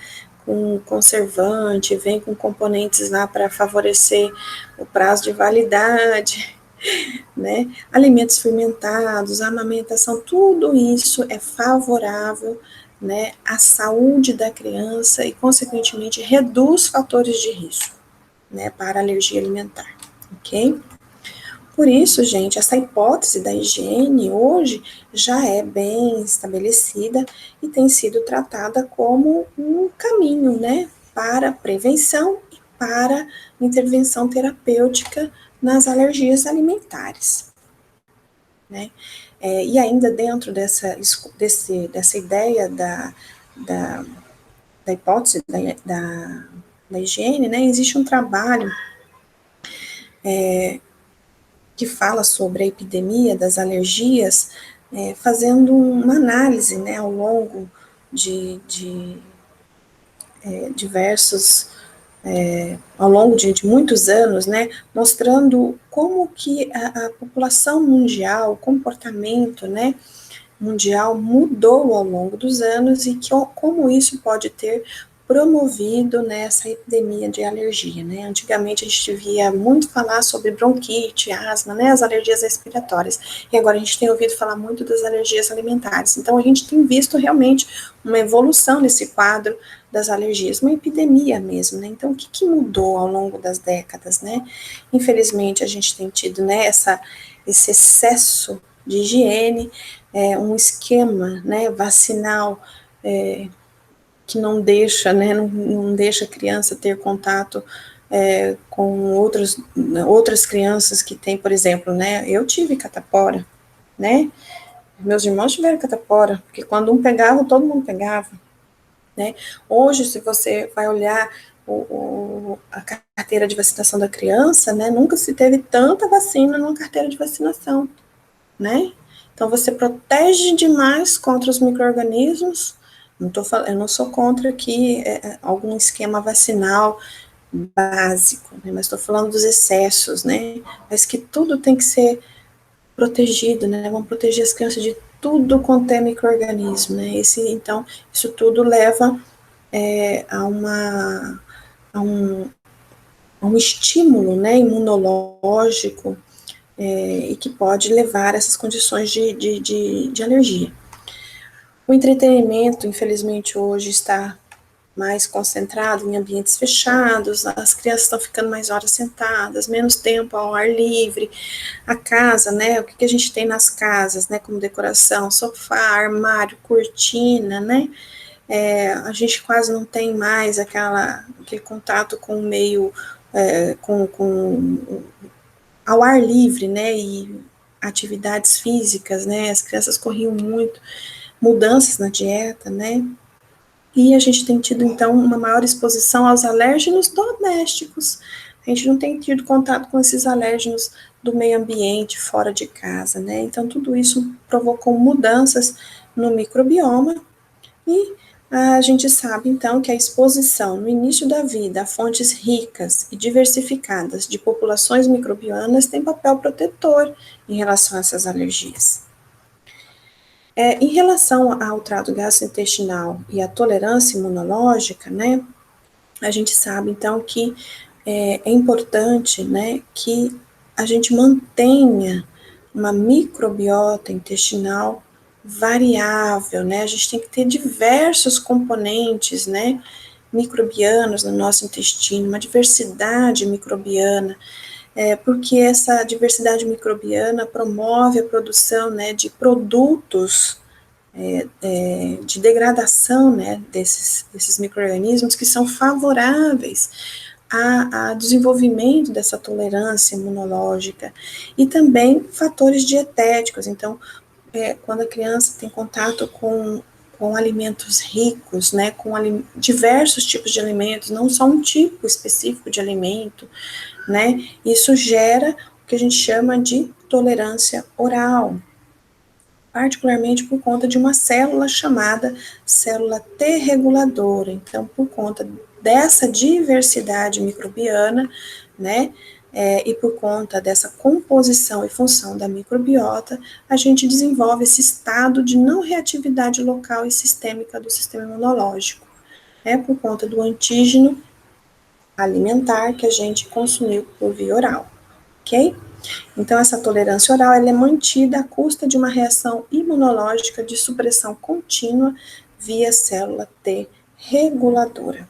com conservante, vem com componentes lá para favorecer o prazo de validade, né? Alimentos fermentados, amamentação, tudo isso é favorável, né, à saúde da criança e, consequentemente, reduz fatores de risco, né, para alergia alimentar, ok? Por isso, gente, essa hipótese da higiene hoje já é bem estabelecida e tem sido tratada como um caminho, né, para prevenção e para intervenção terapêutica nas alergias alimentares, né? E ainda dentro dessa ideia da, da hipótese da higiene, né, existe um trabalho que fala sobre a epidemia das alergias, fazendo uma análise, né, ao longo de diversos, ao longo de muitos anos, né, mostrando como que a população mundial, o comportamento, né, mundial mudou ao longo dos anos e como isso pode ter promovido nessa epidemia de alergia, né? Antigamente a gente via muito falar sobre bronquite, asma, né, as alergias respiratórias, e agora a gente tem ouvido falar muito das alergias alimentares. Então a gente tem visto realmente uma evolução nesse quadro das alergias, uma epidemia mesmo, né? Então o que mudou ao longo das décadas, né? Infelizmente a gente tem tido, né, esse excesso de higiene, um esquema, né, vacinal, que não deixa, né, não deixa a criança ter contato com outras crianças que têm, por exemplo, né, eu tive catapora, né, meus irmãos tiveram catapora, porque quando um pegava, todo mundo pegava, né. Hoje, se você vai olhar a carteira de vacinação da criança, né, nunca se teve tanta vacina numa carteira de vacinação, né? Então você protege demais contra os micro-organismos. Eu não sou contra aqui algum esquema vacinal básico, né? Mas estou falando dos excessos, né? Mas que tudo tem que ser protegido, né? Vamos proteger as crianças de tudo quanto é micro-organismo, né? Então, isso tudo leva a, um, a um estímulo, né, imunológico, e que pode levar a essas condições de alergia. O entretenimento, infelizmente, hoje está mais concentrado em ambientes fechados, as crianças estão ficando mais horas sentadas, menos tempo ao ar livre, a casa, né, o que a gente tem nas casas, né, como decoração, sofá, armário, cortina, né, a gente quase não tem mais aquele contato com o meio, ao ar livre, né, e atividades físicas, né, as crianças corriam muito, mudanças na dieta, né, e a gente tem tido, então, uma maior exposição aos alérgenos domésticos. A gente não tem tido contato com esses alérgenos do meio ambiente, fora de casa, né? Então, tudo isso provocou mudanças no microbioma e a gente sabe, então, que a exposição no início da vida a fontes ricas e diversificadas de populações microbianas tem papel protetor em relação a essas alergias. Em relação ao trato gastrointestinal e à tolerância imunológica, né, a gente sabe, então, que é importante, né, que a gente mantenha uma microbiota intestinal variável, né, a gente tem que ter diversos componentes, né, microbianos no nosso intestino, uma diversidade microbiana, porque essa diversidade microbiana promove a produção, né, de produtos de degradação, né, desses micro-organismos que são favoráveis a desenvolvimento dessa tolerância imunológica e também fatores dietéticos. Então, quando a criança tem contato com alimentos ricos, né, com diversos tipos de alimentos, não só um tipo específico de alimento, né, isso gera o que a gente chama de tolerância oral, particularmente por conta de uma célula chamada célula T reguladora. Então, por conta dessa diversidade microbiana, né, e por conta dessa composição e função da microbiota, a gente desenvolve esse estado de não reatividade local e sistêmica do sistema imunológico, né, por conta do antígeno alimentar que a gente consumiu por via oral, ok? Então, essa tolerância oral ela é mantida à custa de uma reação imunológica de supressão contínua via célula T reguladora.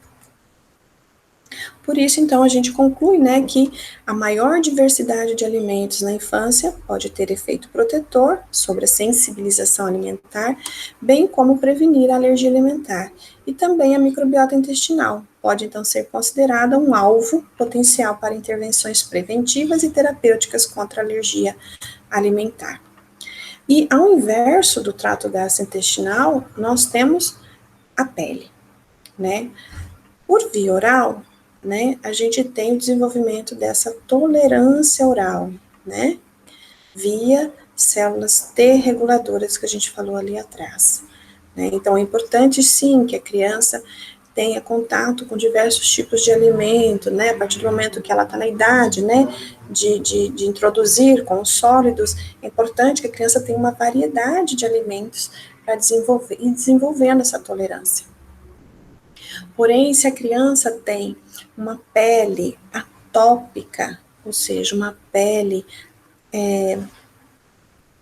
Por isso, então, a gente conclui, né, que a maior diversidade de alimentos na infância pode ter efeito protetor sobre a sensibilização alimentar, bem como prevenir a alergia alimentar. E também a microbiota intestinal pode, então, ser considerada um alvo potencial para intervenções preventivas e terapêuticas contra a alergia alimentar. E ao inverso do trato gastrointestinal, nós temos a pele, né? Por via oral, né, a gente tem o desenvolvimento dessa tolerância oral, né, via células T reguladoras que a gente falou ali atrás. Né? Então, é importante, sim, que a criança tenha contato com diversos tipos de alimento, né, a partir do momento que ela está na idade, né, de introduzir com os sólidos, é importante que a criança tenha uma variedade de alimentos para desenvolver, e desenvolvendo essa tolerância. Porém, se a criança tem uma pele atópica, ou seja, uma pele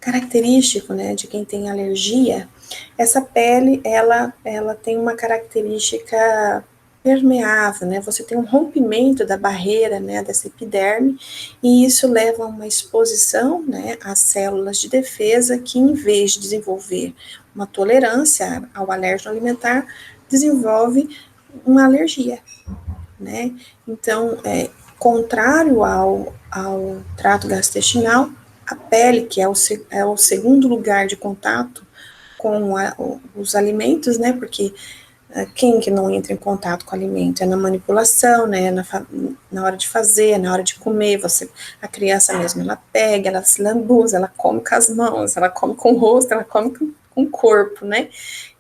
característico, né, de quem tem alergia, essa pele, ela tem uma característica permeável, né, você tem um rompimento da barreira, né, dessa epiderme, e isso leva a uma exposição, né, às células de defesa que, em vez de desenvolver uma tolerância ao alérgeno alimentar, desenvolve uma alergia, né, então, contrário ao trato gastrointestinal, a pele, que é o segundo lugar de contato com os alimentos, né, porque quem que não entra em contato com o alimento? É na manipulação, né, na hora de fazer, na hora de comer, a criança mesmo, ela pega, ela se lambuza, ela come com as mãos, ela come com o rosto, ela come com o corpo, né,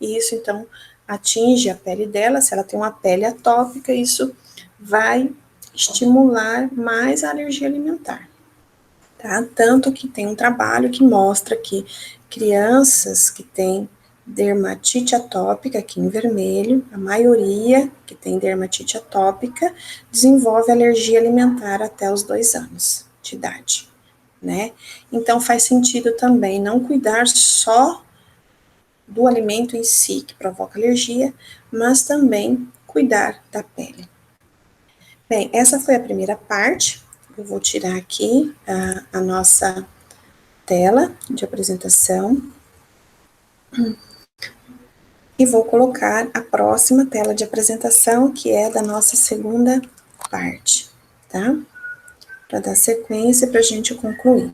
e isso, então, atinge a pele dela, se ela tem uma pele atópica, isso vai estimular mais a alergia alimentar. Tá? Tanto que tem um trabalho que mostra que crianças que têm dermatite atópica, aqui em vermelho, a maioria que tem dermatite atópica desenvolve alergia alimentar até os 2 anos de idade, né? Então faz sentido também não cuidar só do alimento em si que provoca alergia, mas também cuidar da pele. Bem, essa foi a primeira parte. Eu vou tirar aqui a nossa tela de apresentação e vou colocar a próxima tela de apresentação, que é da nossa segunda parte, tá? Para dar sequência para a gente concluir.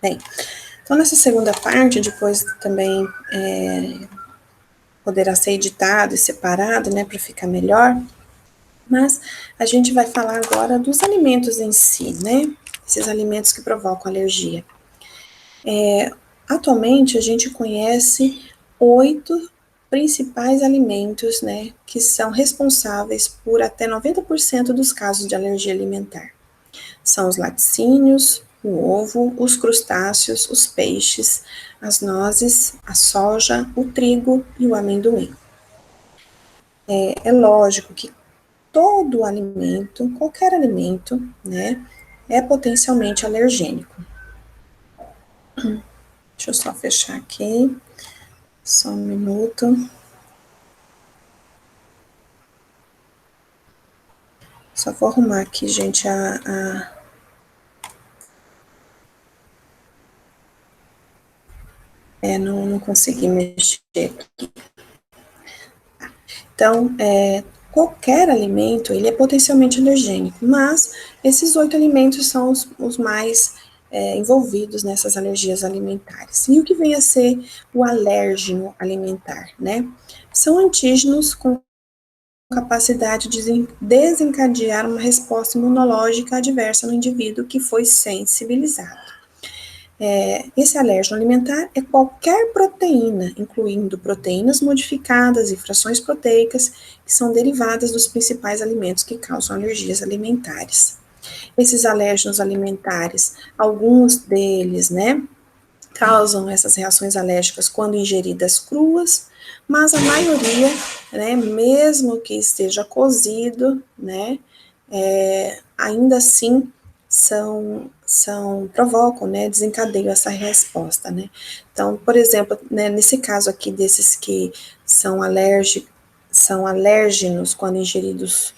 Bem, então nessa segunda parte, depois também poderá ser editado e separado, né, para ficar melhor, mas a gente vai falar agora dos alimentos em si, né? Esses alimentos que provocam alergia. Atualmente, a gente conhece 8 principais alimentos, né, que são responsáveis por até 90% dos casos de alergia alimentar. São os laticínios, o ovo, os crustáceos, os peixes, as nozes, a soja, o trigo e o amendoim. É lógico que todo alimento, qualquer alimento, né, é potencialmente alergênico. Deixa eu só fechar aqui, só um minuto. Só vou arrumar aqui, gente, não consegui mexer aqui. Então, qualquer alimento, ele é potencialmente alergênico, mas esses 8 alimentos são os mais envolvidos nessas alergias alimentares. E o que vem a ser o alérgeno alimentar, né? São antígenos com capacidade de desencadear uma resposta imunológica adversa no indivíduo que foi sensibilizado. Esse alérgeno alimentar é qualquer proteína, incluindo proteínas modificadas e frações proteicas, que são derivadas dos principais alimentos que causam alergias alimentares. Esses alérgenos alimentares, alguns deles, né, causam essas reações alérgicas quando ingeridas cruas, mas a maioria, né, mesmo que esteja cozido, né, ainda assim provocam, né, desencadeiam essa resposta, né. Então, por exemplo, né, nesse caso aqui desses que são alérgenos quando ingeridos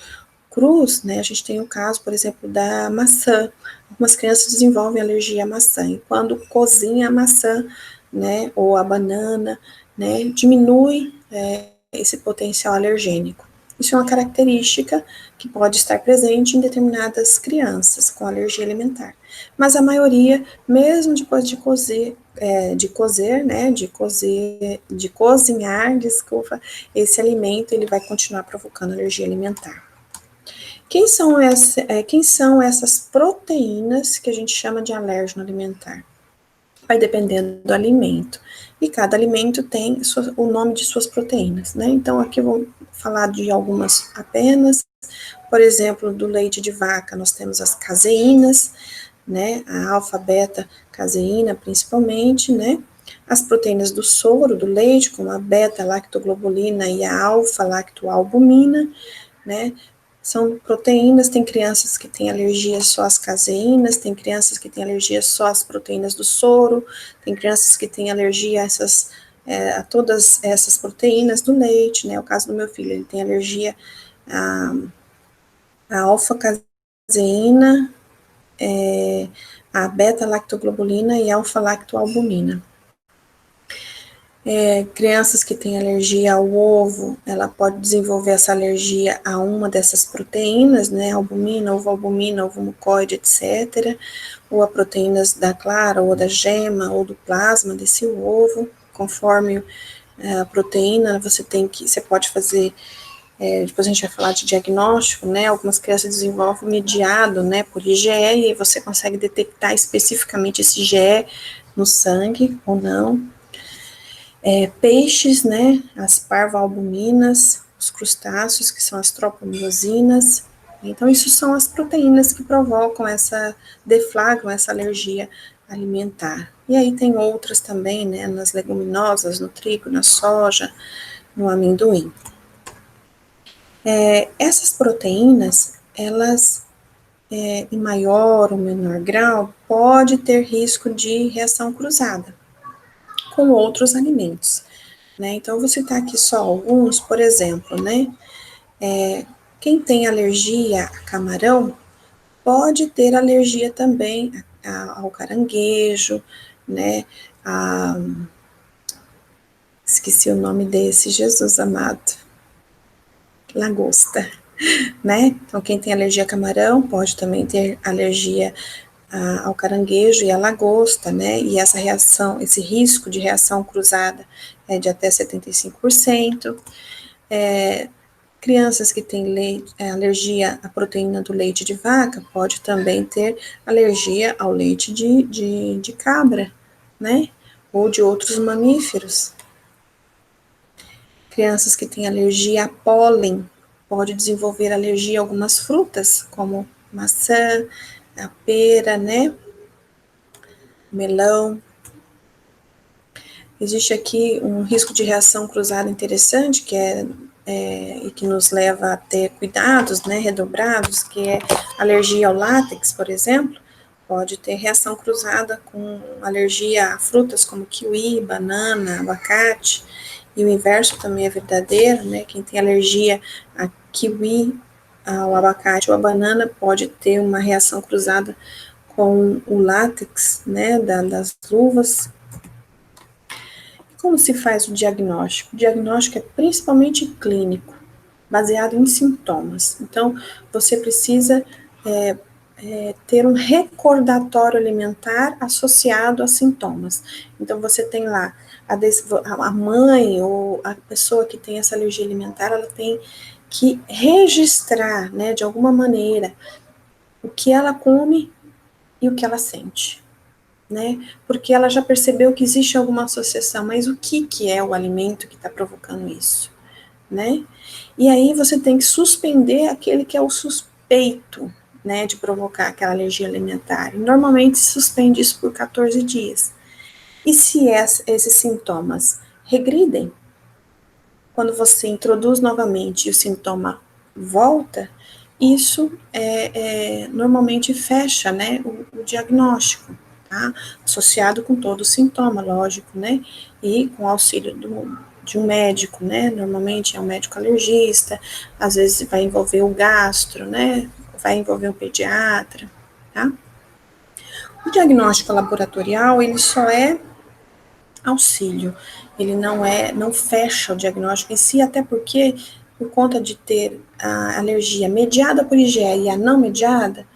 crus, né, a gente tem o caso, por exemplo, da maçã. Algumas crianças desenvolvem alergia à maçã, e quando cozinha a maçã, né, ou a banana, né, diminui esse potencial alergênico. Isso é uma característica que pode estar presente em determinadas crianças com alergia alimentar. Mas a maioria, mesmo depois de cozinhar, desculpa, esse alimento ele vai continuar provocando alergia alimentar. Quem são essas proteínas que a gente chama de alérgeno alimentar? Vai dependendo do alimento. E cada alimento tem o nome de suas proteínas, né? Então, aqui eu vou falar de algumas apenas. Por exemplo, do leite de vaca, nós temos as caseínas, né? A alfa, beta, caseína, principalmente, né? As proteínas do soro, do leite, como a beta-lactoglobulina e a alfa-lactoalbumina, né? São proteínas, tem crianças que têm alergia só às caseínas, tem crianças que têm alergia só às proteínas do soro, tem crianças que têm alergia a todas essas proteínas do leite, né? O caso do meu filho, ele tem alergia a alfa-caseína, a beta-lactoglobulina e alfa-lactoalbumina. Crianças que têm alergia ao ovo, ela pode desenvolver essa alergia a uma dessas proteínas, né, albumina, ovoalbumina, ovomucoide, etc., ou a proteínas da clara, ou da gema, ou do plasma desse ovo, conforme a proteína, você pode fazer, depois a gente vai falar de diagnóstico, né, algumas crianças desenvolvem mediado, né, por IgE, e aí você consegue detectar especificamente esse IgE no sangue, ou não. Peixes, né, as parvalbuminas, os crustáceos, que são as tropomiosinas. Então, isso são as proteínas que provocam deflagram essa alergia alimentar. E aí tem outras também, né, nas leguminosas, no trigo, na soja, no amendoim. Essas proteínas, elas, em maior ou menor grau, pode ter risco de reação cruzada com outros alimentos. Né? Então, eu vou citar aqui só alguns, por exemplo, né? Quem tem alergia a camarão pode ter alergia também ao caranguejo, né? Esqueci o nome desse, Jesus amado. Lagosta, né? Então, quem tem alergia a camarão pode também ter alergia ao caranguejo e à lagosta, né? E essa reação, esse risco de reação cruzada é de até 75%. Crianças que têm alergia à proteína do leite de vaca pode também ter alergia ao leite de cabra, né? Ou de outros mamíferos. Crianças que têm alergia a pólen pode desenvolver alergia a algumas frutas, como maçã, a pera, né? Melão. Existe aqui um risco de reação cruzada interessante, e que nos leva a ter cuidados, né, redobrados, que é alergia ao látex, por exemplo, pode ter reação cruzada com alergia a frutas como kiwi, banana, abacate, e o inverso também é verdadeiro, né, quem tem alergia a kiwi, ao abacate ou à banana pode ter uma reação cruzada com o látex, né, das luvas. Como se faz o diagnóstico? O diagnóstico é principalmente clínico, baseado em sintomas. Então, você precisa ter um recordatório alimentar associado a sintomas. Então, você tem lá a mãe ou a pessoa que tem essa alergia alimentar, ela tem que registrar, né, de alguma maneira, o que ela come e o que ela sente. Né? Porque ela já percebeu que existe alguma associação, mas o que é o alimento que está provocando isso, né? E aí você tem que suspender aquele que é o suspeito, né, de provocar aquela alergia alimentar. E normalmente se suspende isso por 14 dias. E se esses sintomas regridem, quando você introduz novamente e o sintoma volta, isso normalmente fecha, né, o diagnóstico, tá? Associado com todo o sintoma, lógico, né? E com o auxílio de um médico, né? Normalmente é um médico alergista, às vezes vai envolver o gastro, né? Vai envolver um pediatra, tá? O diagnóstico laboratorial, ele só é auxílio, ele não fecha o diagnóstico em si, até porque, por conta de ter a alergia mediada por IgE e a não mediada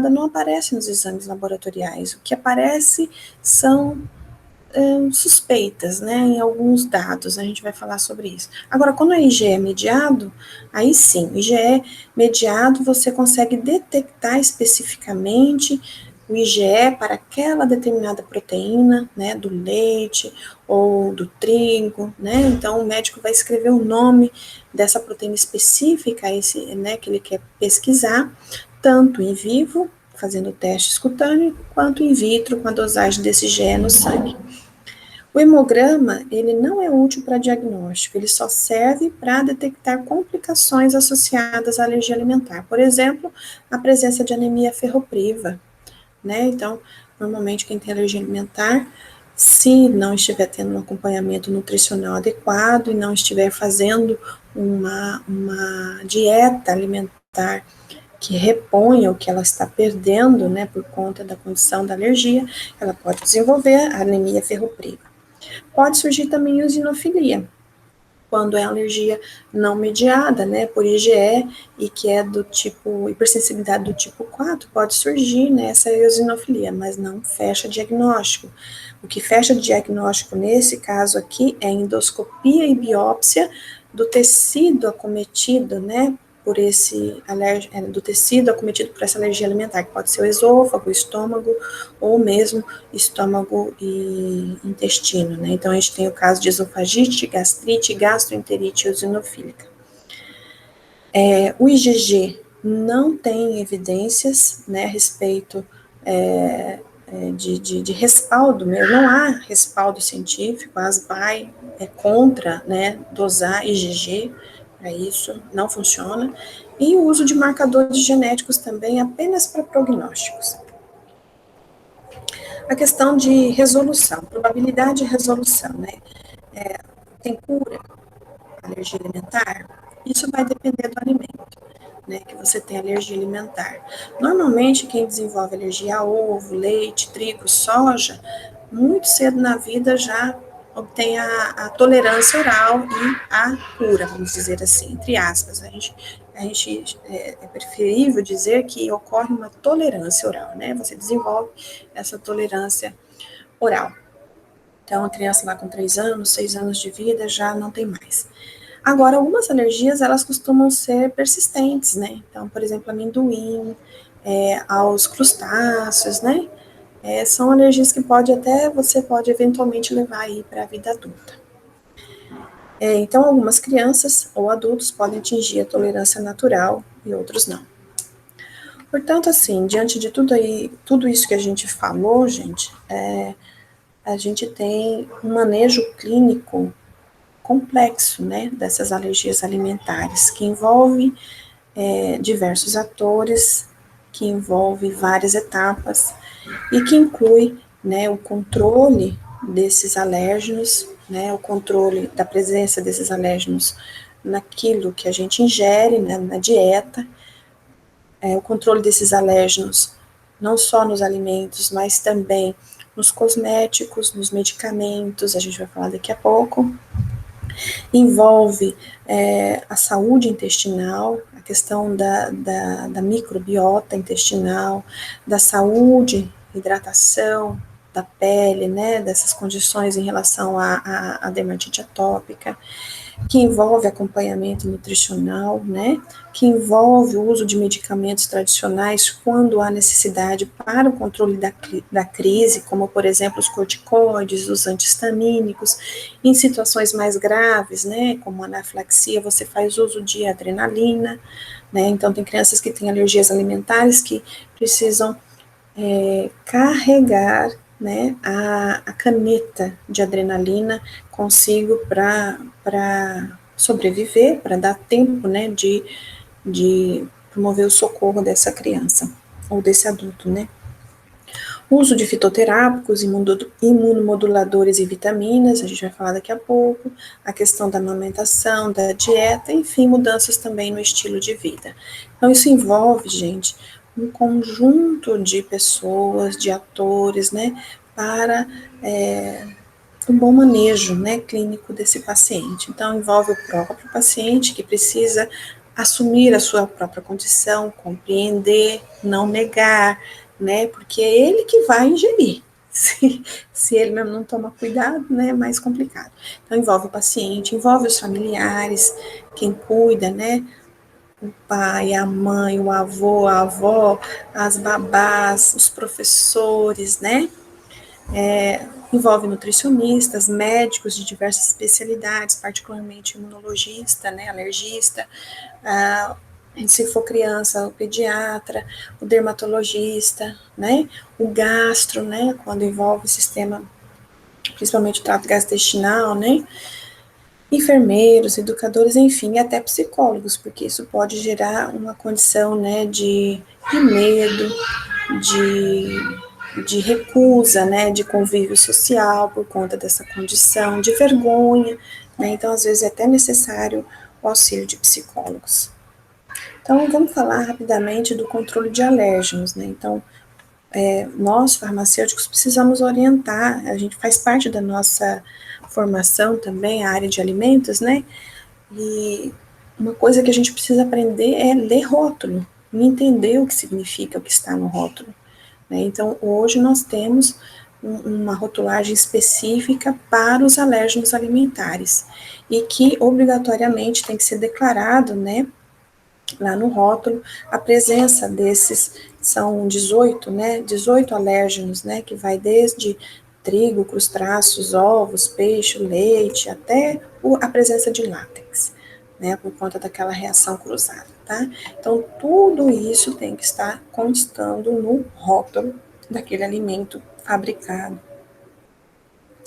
não aparece nos exames laboratoriais. O que aparece são suspeitas, né, em alguns dados, a gente vai falar sobre isso. Agora, quando é IgE mediado, aí sim, IgE mediado você consegue detectar especificamente o IgE para aquela determinada proteína, né, do leite ou do trigo, né, então o médico vai escrever o nome dessa proteína específica, né, que ele quer pesquisar, tanto em vivo, fazendo testes cutâneos, quanto in vitro, com a dosagem desse IgE no sangue. O hemograma, ele não é útil para diagnóstico, ele só serve para detectar complicações associadas à alergia alimentar. Por exemplo, a presença de anemia ferropriva, né? Então, normalmente quem tem alergia alimentar, se não estiver tendo um acompanhamento nutricional adequado e não estiver fazendo uma dieta alimentar que reponha o que ela está perdendo, né, por conta da condição da alergia, ela pode desenvolver a anemia ferropriva. Pode surgir também eosinofilia, quando é alergia não mediada, né, por IgE, e que é do tipo, hipersensibilidade do tipo 4, pode surgir, né, essa eosinofilia, mas não fecha diagnóstico. O que fecha diagnóstico nesse caso aqui é endoscopia e biópsia do tecido acometido, né, por esse do tecido acometido por essa alergia alimentar, que pode ser o esôfago, o estômago, ou mesmo estômago e intestino, né? Então, a gente tem o caso de esofagite, gastrite, gastroenterite eosinofílica. O IgG não tem evidências, né, a respeito de respaldo, não há respaldo científico, a ASBAI é contra, né, dosar IgG para isso, não funciona, e o uso de marcadores genéticos também apenas para prognósticos. A questão de resolução, probabilidade de resolução, né? Tem cura para alergia alimentar? Isso vai depender do alimento, né? Que você tem alergia alimentar. Normalmente, quem desenvolve alergia a ovo, leite, trigo, soja, muito cedo na vida já obtém a tolerância oral e a cura, vamos dizer assim, entre aspas. A gente é preferível dizer que ocorre uma tolerância oral, né? Você desenvolve essa tolerância oral. Então, a criança lá com 3 anos, 6 anos de vida já não tem mais. Agora, algumas alergias, elas costumam ser persistentes, né? Então, por exemplo, amendoim, aos crustáceos, né? São alergias que você pode eventualmente levar aí para a vida adulta. Então, algumas crianças ou adultos podem atingir a tolerância natural e outros não. Portanto, assim, diante de tudo isso que a gente falou, gente, a gente tem um manejo clínico complexo, né, dessas alergias alimentares, que envolve diversos atores, que envolve várias etapas e que inclui, né, o controle desses alérgenos, né, o controle da presença desses alérgenos naquilo que a gente ingere, né, na dieta, o controle desses alérgenos não só nos alimentos, mas também nos cosméticos, nos medicamentos, a gente vai falar daqui a pouco. Envolve a saúde intestinal, a questão da microbiota intestinal, da saúde, hidratação da pele, né, dessas condições em relação à dermatite atópica, que envolve acompanhamento nutricional, né, que envolve o uso de medicamentos tradicionais quando há necessidade para o controle da crise, como, por exemplo, os corticoides, os antihistamínicos. Em situações mais graves, né, como anafilaxia, você faz uso de adrenalina, né, então tem crianças que têm alergias alimentares que precisam carregar, né, a caneta de adrenalina consigo para sobreviver, para dar tempo, né, de de promover o socorro dessa criança, ou desse adulto, né? O uso de fitoterápicos, imunomoduladores e vitaminas, a gente vai falar daqui a pouco, a questão da amamentação, da dieta, enfim, mudanças também no estilo de vida. Então, isso envolve, gente, um conjunto de pessoas, de atores, né, para um bom manejo, né, clínico desse paciente. Então, envolve o próprio paciente que precisa assumir a sua própria condição, compreender, não negar, né, porque é ele que vai ingerir. Se ele mesmo não toma cuidado, né, é mais complicado. Então, envolve o paciente, envolve os familiares, quem cuida, né, o pai, a mãe, o avô, a avó, as babás, os professores, né, envolve nutricionistas, médicos de diversas especialidades, particularmente imunologista, né, alergista, se for criança, o pediatra, o dermatologista, né, o gastro, né, quando envolve o sistema, principalmente o trato gastrointestinal, né, enfermeiros, educadores, enfim, e até psicólogos, porque isso pode gerar uma condição, né, de medo, de recusa, né, de convívio social por conta dessa condição, de vergonha, né, então às vezes é até necessário o auxílio de psicólogos. Então vamos falar rapidamente do controle de alérgenos, né, então nós farmacêuticos precisamos orientar, a gente faz parte da nossa formação também, a área de alimentos, né, e uma coisa que a gente precisa aprender é ler rótulo, e entender o que significa o que está no rótulo. Né? Então, hoje nós temos uma rotulagem específica para os alérgenos alimentares e que obrigatoriamente tem que ser declarado, né, lá no rótulo, a presença desses, são 18, né, 18 alérgenos, né, que vai desde trigo, crustáceos, ovos, peixe, leite, até a presença de látex, né, por conta daquela reação cruzada, tá? Então, tudo isso tem que estar constando no rótulo daquele alimento fabricado.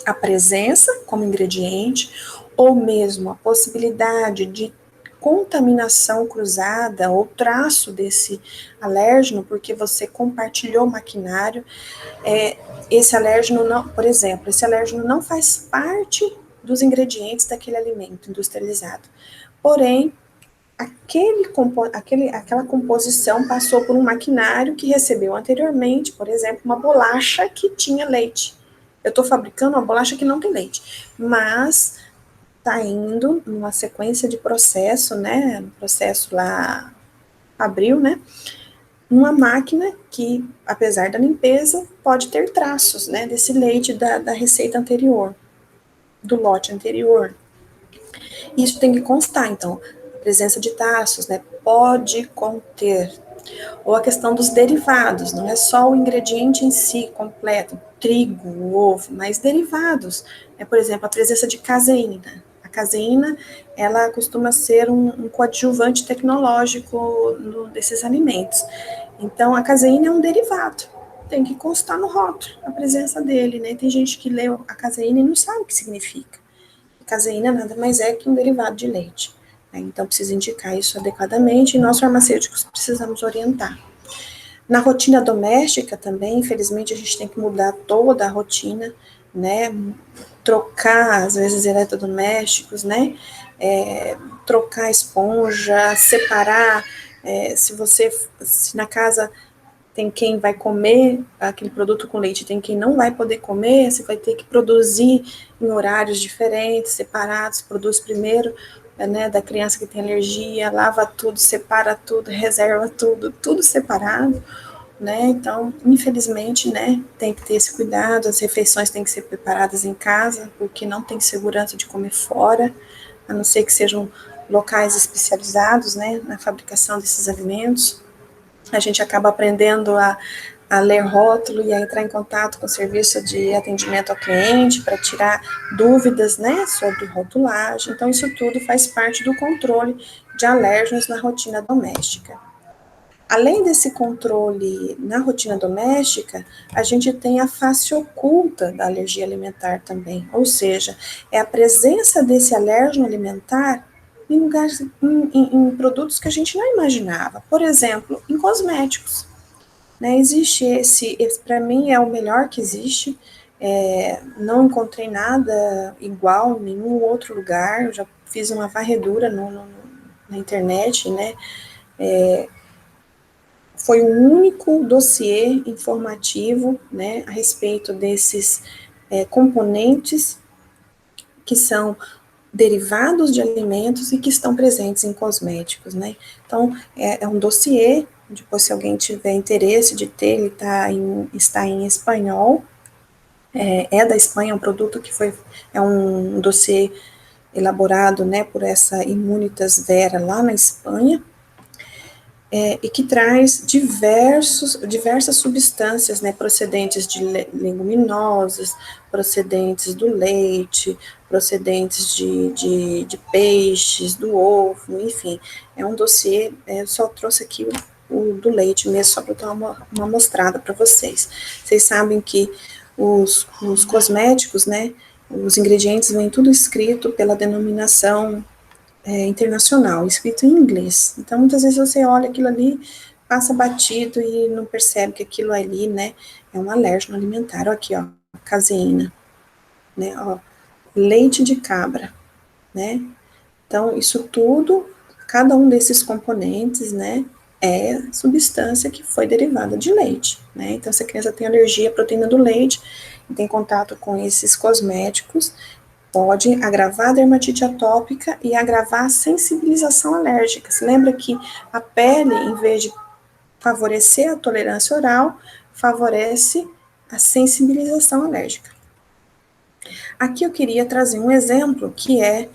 A presença como ingrediente, ou mesmo a possibilidade de contaminação cruzada ou traço desse alérgeno, porque você compartilhou o maquinário, esse alérgeno não, por exemplo, esse alérgeno não faz parte dos ingredientes daquele alimento industrializado. Porém, aquela composição passou por um maquinário que recebeu anteriormente, por exemplo, uma bolacha que tinha leite. Eu estou fabricando uma bolacha que não tem leite, mas está indo numa sequência de processo, né, no processo lá, abril, né, uma máquina que, apesar da limpeza, pode ter traços, né, desse leite da receita anterior, do lote anterior. Isso tem que constar, então, a presença de traços, né, pode conter. Ou a questão dos derivados, não é só o ingrediente em si completo, trigo, o ovo, mas derivados. Por exemplo, a presença de caseína. A caseína, ela costuma ser um coadjuvante tecnológico desses alimentos. Então, a caseína é um derivado. Tem que constar no rótulo a presença dele, né? Tem gente que lê a caseína e não sabe o que significa. A caseína nada mais é que um derivado de leite. Então, precisa indicar isso adequadamente e nós farmacêuticos precisamos orientar. Na rotina doméstica também, infelizmente, a gente tem que mudar toda a rotina, né? Trocar, às vezes, eletrodomésticos, né? Trocar a esponja, separar. Se na casa tem quem vai comer aquele produto com leite, tem quem não vai poder comer, você vai ter que produzir em horários diferentes, separados, produz primeiro, né, da criança que tem alergia, lava tudo, separa tudo, reserva tudo, tudo separado, né, então, infelizmente, né, tem que ter esse cuidado, as refeições têm que ser preparadas em casa, porque não tem segurança de comer fora, a não ser que sejam locais especializados, né, na fabricação desses alimentos. A gente acaba aprendendo a ler rótulo e a entrar em contato com o serviço de atendimento ao cliente para tirar dúvidas, né, sobre rotulagem. Então, isso tudo faz parte do controle de alérgenos na rotina doméstica. Além desse controle na rotina doméstica, a gente tem a face oculta da alergia alimentar também, ou seja, é a presença desse alérgeno alimentar em lugares, em produtos que a gente não imaginava. Por exemplo, em cosméticos. Né, existe esse para mim é o melhor que existe. Não encontrei nada igual em nenhum outro lugar. Eu já fiz uma varredura na internet, né? Foi o único dossiê informativo, né, a respeito desses componentes que são derivados de alimentos e que estão presentes em cosméticos, né? Então, é um dossiê, depois se alguém tiver interesse de ter, ele está em espanhol, da Espanha, é um produto que é um dossiê elaborado, né, por essa Immunitas Vera lá na Espanha, e que traz diversas substâncias, né, procedentes de leguminosas, procedentes do leite, procedentes de peixes, do ovo, enfim. É um dossiê, eu só trouxe aqui o do leite mesmo, só para dar uma mostrada para vocês. Vocês sabem que os cosméticos, né, os ingredientes vêm tudo escrito pela denominação internacional, escrito em inglês. Então, muitas vezes você olha aquilo ali, passa batido e não percebe que aquilo ali, né, é um alérgeno alimentar. Olha aqui, ó, caseína, né, ó, leite de cabra, né. Então, isso tudo, cada um desses componentes, né, é substância que foi derivada de leite, né. Então, se a criança tem alergia à proteína do leite e tem contato com esses cosméticos, pode agravar a dermatite atópica e agravar a sensibilização alérgica. Se lembra que a pele, em vez de favorecer a tolerância oral, favorece a sensibilização alérgica. Aqui eu queria trazer um exemplo que é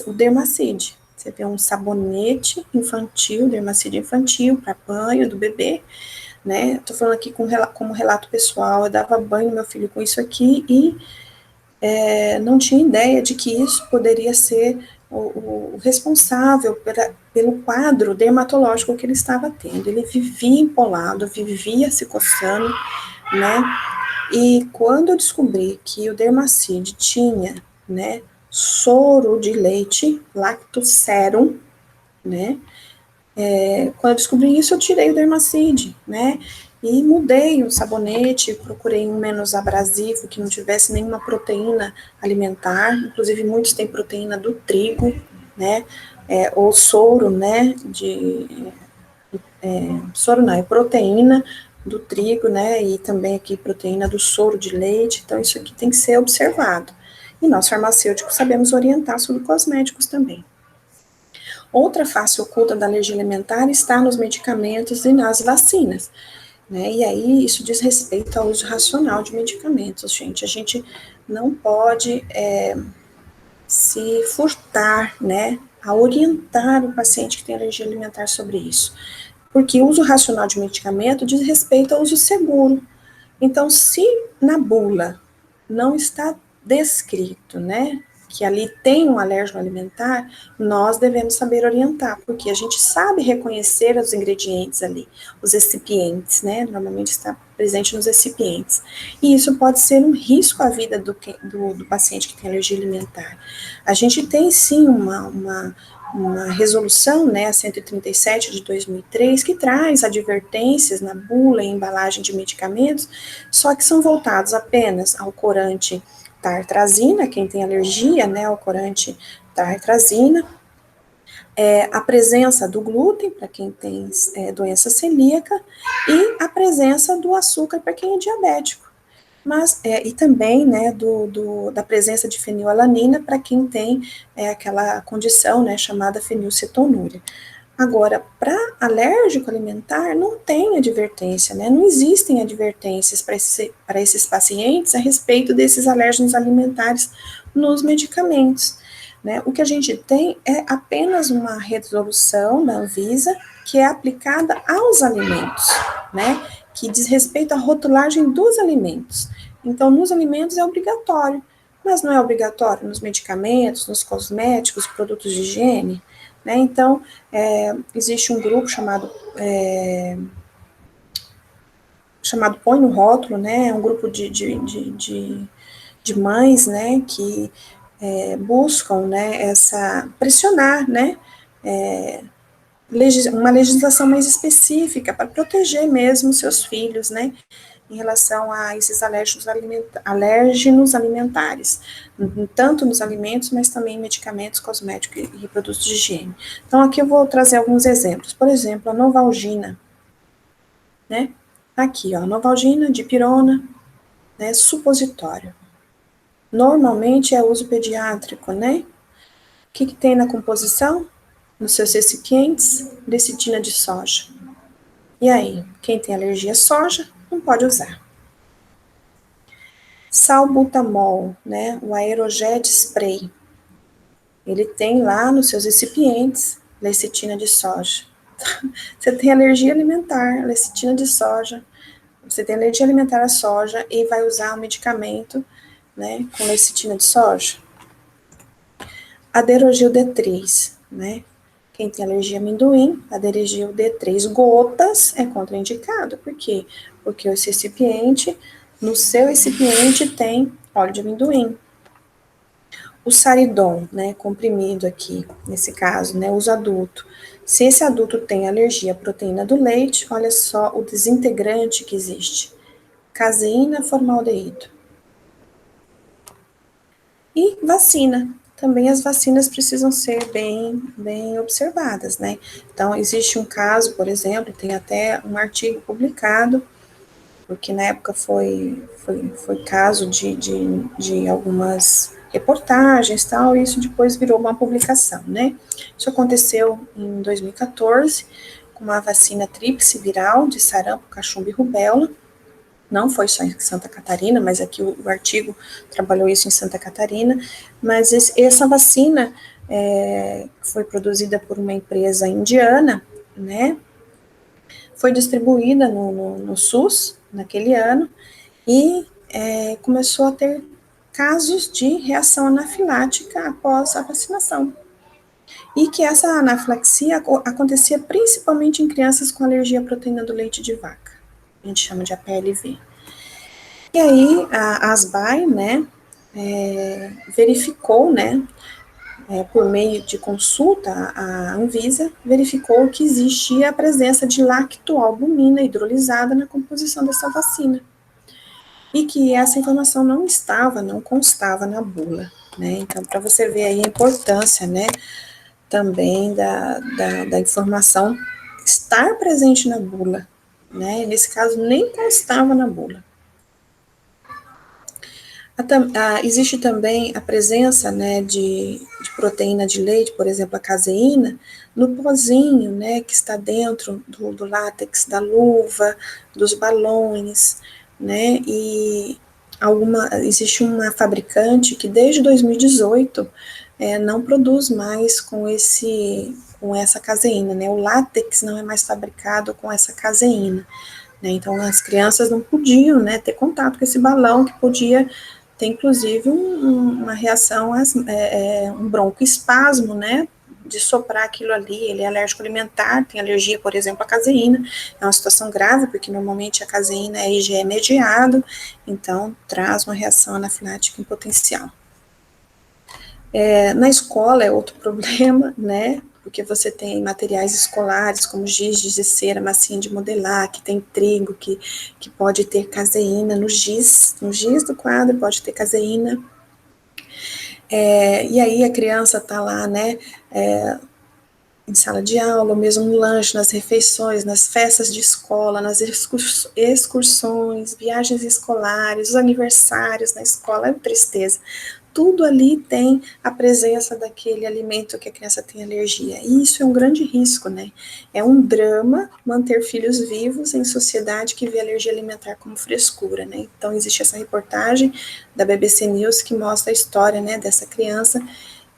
o Dermacide. Você vê um sabonete infantil, Dermacide infantil, para banho do bebê, né? Estou falando aqui como relato pessoal, eu dava banho no meu filho com isso aqui e não tinha ideia de que isso poderia ser o responsável pelo quadro dermatológico que ele estava tendo. Ele vivia empolado, vivia se coçando, né? E quando eu descobri que o Dermacide tinha, né, soro de leite, lactoserum, né? Quando eu descobri isso, eu tirei o Dermacide, né? E mudei o sabonete, procurei um menos abrasivo, que não tivesse nenhuma proteína alimentar, inclusive muitos têm proteína do trigo, né? Ou soro, né? Soro não, é proteína do trigo, né? E também aqui proteína do soro de leite, então isso aqui tem que ser observado. E nós farmacêuticos sabemos orientar sobre cosméticos também. Outra face oculta da alergia alimentar está nos medicamentos e nas vacinas, né? E aí isso diz respeito ao uso racional de medicamentos, gente. A gente não pode se furtar, né, a orientar o paciente que tem alergia alimentar sobre isso. Porque o uso racional de medicamento diz respeito ao uso seguro. Então, se na bula não está descrito, né, que ali tem um alérgeno alimentar, nós devemos saber orientar, porque a gente sabe reconhecer os ingredientes ali, os excipientes, né, normalmente está presente nos excipientes. E isso pode ser um risco à vida do paciente que tem alergia alimentar. A gente tem sim uma resolução, né, a 137 de 2003, que traz advertências na bula e embalagem de medicamentos, só que são voltados apenas ao corante tartrazina, quem tem alergia, né, ao corante tartrazina, a presença do glúten, para quem tem doença celíaca, e a presença do açúcar para quem é diabético. Mas, e também, né, da presença de fenilalanina para quem tem aquela condição, né, chamada fenilcetonúria. Agora, para alérgico alimentar, não tem advertência, né? Não existem advertências para esses pacientes a respeito desses alérgenos alimentares nos medicamentos, né? O que a gente tem é apenas uma resolução da Anvisa que é aplicada aos alimentos, né? Que diz respeito à rotulagem dos alimentos. Então, nos alimentos é obrigatório, mas não é obrigatório nos medicamentos, nos cosméticos, produtos de higiene, né? Então, existe um grupo chamado Põe no Rótulo, né? É um grupo de mães, né? Que buscam, né, pressionar, né, uma legislação mais específica para proteger mesmo seus filhos, né, em relação a esses alérgenos alimentares, tanto nos alimentos, mas também em medicamentos, cosméticos e produtos de higiene. Então, aqui eu vou trazer alguns exemplos. Por exemplo, a Novalgina, né? Aqui, ó, Novalgina, dipirona, né, supositório. Normalmente é uso pediátrico, né? O que tem na composição? Nos seus recipientes, lecitina de soja. E aí, quem tem alergia à soja, não pode usar. Salbutamol, né, o aerojet spray, ele tem lá nos seus recipientes lecitina de soja. Você tem alergia alimentar, lecitina de soja, você tem alergia alimentar à soja e vai usar um medicamento, né, com lecitina de soja. Aderogil D3, né, quem tem alergia a amendoim, aderogil D3 gotas é contraindicado. Por quê? Porque no seu recipiente tem óleo de amendoim. O Saridon, né, comprimido aqui, nesse caso, né, uso adulto. Se esse adulto tem alergia à proteína do leite, olha só o desintegrante que existe. Caseína, formaldeído. E vacina. Também as vacinas precisam ser bem observadas, né? Então, existe um caso, por exemplo, tem até um artigo publicado, porque na época foi caso de algumas reportagens tal, e isso depois virou uma publicação, né? Isso aconteceu em 2014, com uma vacina tríplice viral de sarampo, cachumba e rubéola. Não foi só em Santa Catarina, mas aqui o artigo trabalhou isso em Santa Catarina, mas essa vacina foi produzida por uma empresa indiana, né? Foi distribuída no SUS naquele ano e começou a ter casos de reação anafilática após a vacinação. E que essa anafilaxia acontecia principalmente em crianças com alergia à proteína do leite de vaca. A gente chama de APLV. E aí a ASBAI, né, verificou, né, por meio de consulta, a Anvisa verificou que existia a presença de lactoalbumina hidrolisada na composição dessa vacina. E que essa informação não constava na bula, né? Então, para você ver aí a importância, né, também da informação estar presente na bula, né? Nesse caso, nem constava na bula. Existe também a presença, né, de proteína de leite, por exemplo, a caseína, no pozinho, né, que está dentro do látex, da luva, dos balões, né, e existe uma fabricante que desde 2018 não produz mais com essa caseína, né, o látex não é mais fabricado com essa caseína, né, então as crianças não podiam, né, ter contato com esse balão que podia tem inclusive uma reação, um broncoespasmo, né, de soprar aquilo ali. Ele é alérgico alimentar, tem alergia, por exemplo, à caseína. É uma situação grave, porque normalmente a caseína é IgE mediado, então traz uma reação anafilática em potencial. Na escola é outro problema, né, porque você tem materiais escolares, como giz de cera, massinha de modelar, que tem trigo, que pode ter caseína no giz do quadro pode ter caseína. E aí a criança está lá, né, em sala de aula, ou mesmo no lanche, nas refeições, nas festas de escola, nas excursões, viagens escolares, os aniversários na escola, é uma tristeza. Tudo ali tem a presença daquele alimento que a criança tem alergia. E isso é um grande risco, né? É um drama manter filhos vivos em sociedade que vê alergia alimentar como frescura, né? Então, existe essa reportagem da BBC News que mostra a história, né, dessa criança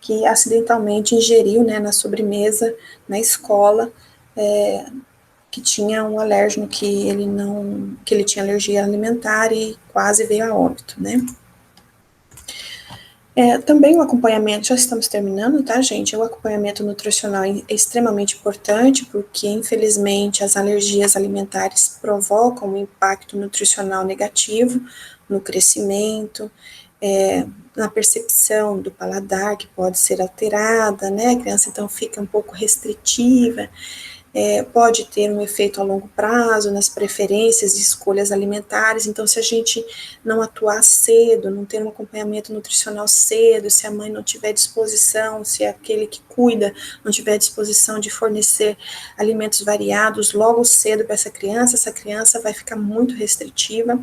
que acidentalmente ingeriu, né, na sobremesa, na escola, que tinha um alérgeno que ele tinha alergia alimentar e quase veio a óbito, né? Também o acompanhamento, já estamos terminando, tá, gente? O acompanhamento nutricional é extremamente importante, porque, infelizmente, as alergias alimentares provocam um impacto nutricional negativo no crescimento, na percepção do paladar, que pode ser alterada, né? A criança então fica um pouco restritiva, pode ter um efeito a longo prazo nas preferências e escolhas alimentares. Então, se a gente não atuar cedo, não ter um acompanhamento nutricional cedo, se a mãe não tiver disposição, se aquele que cuida não tiver disposição de fornecer alimentos variados logo cedo para essa criança vai ficar muito restritiva.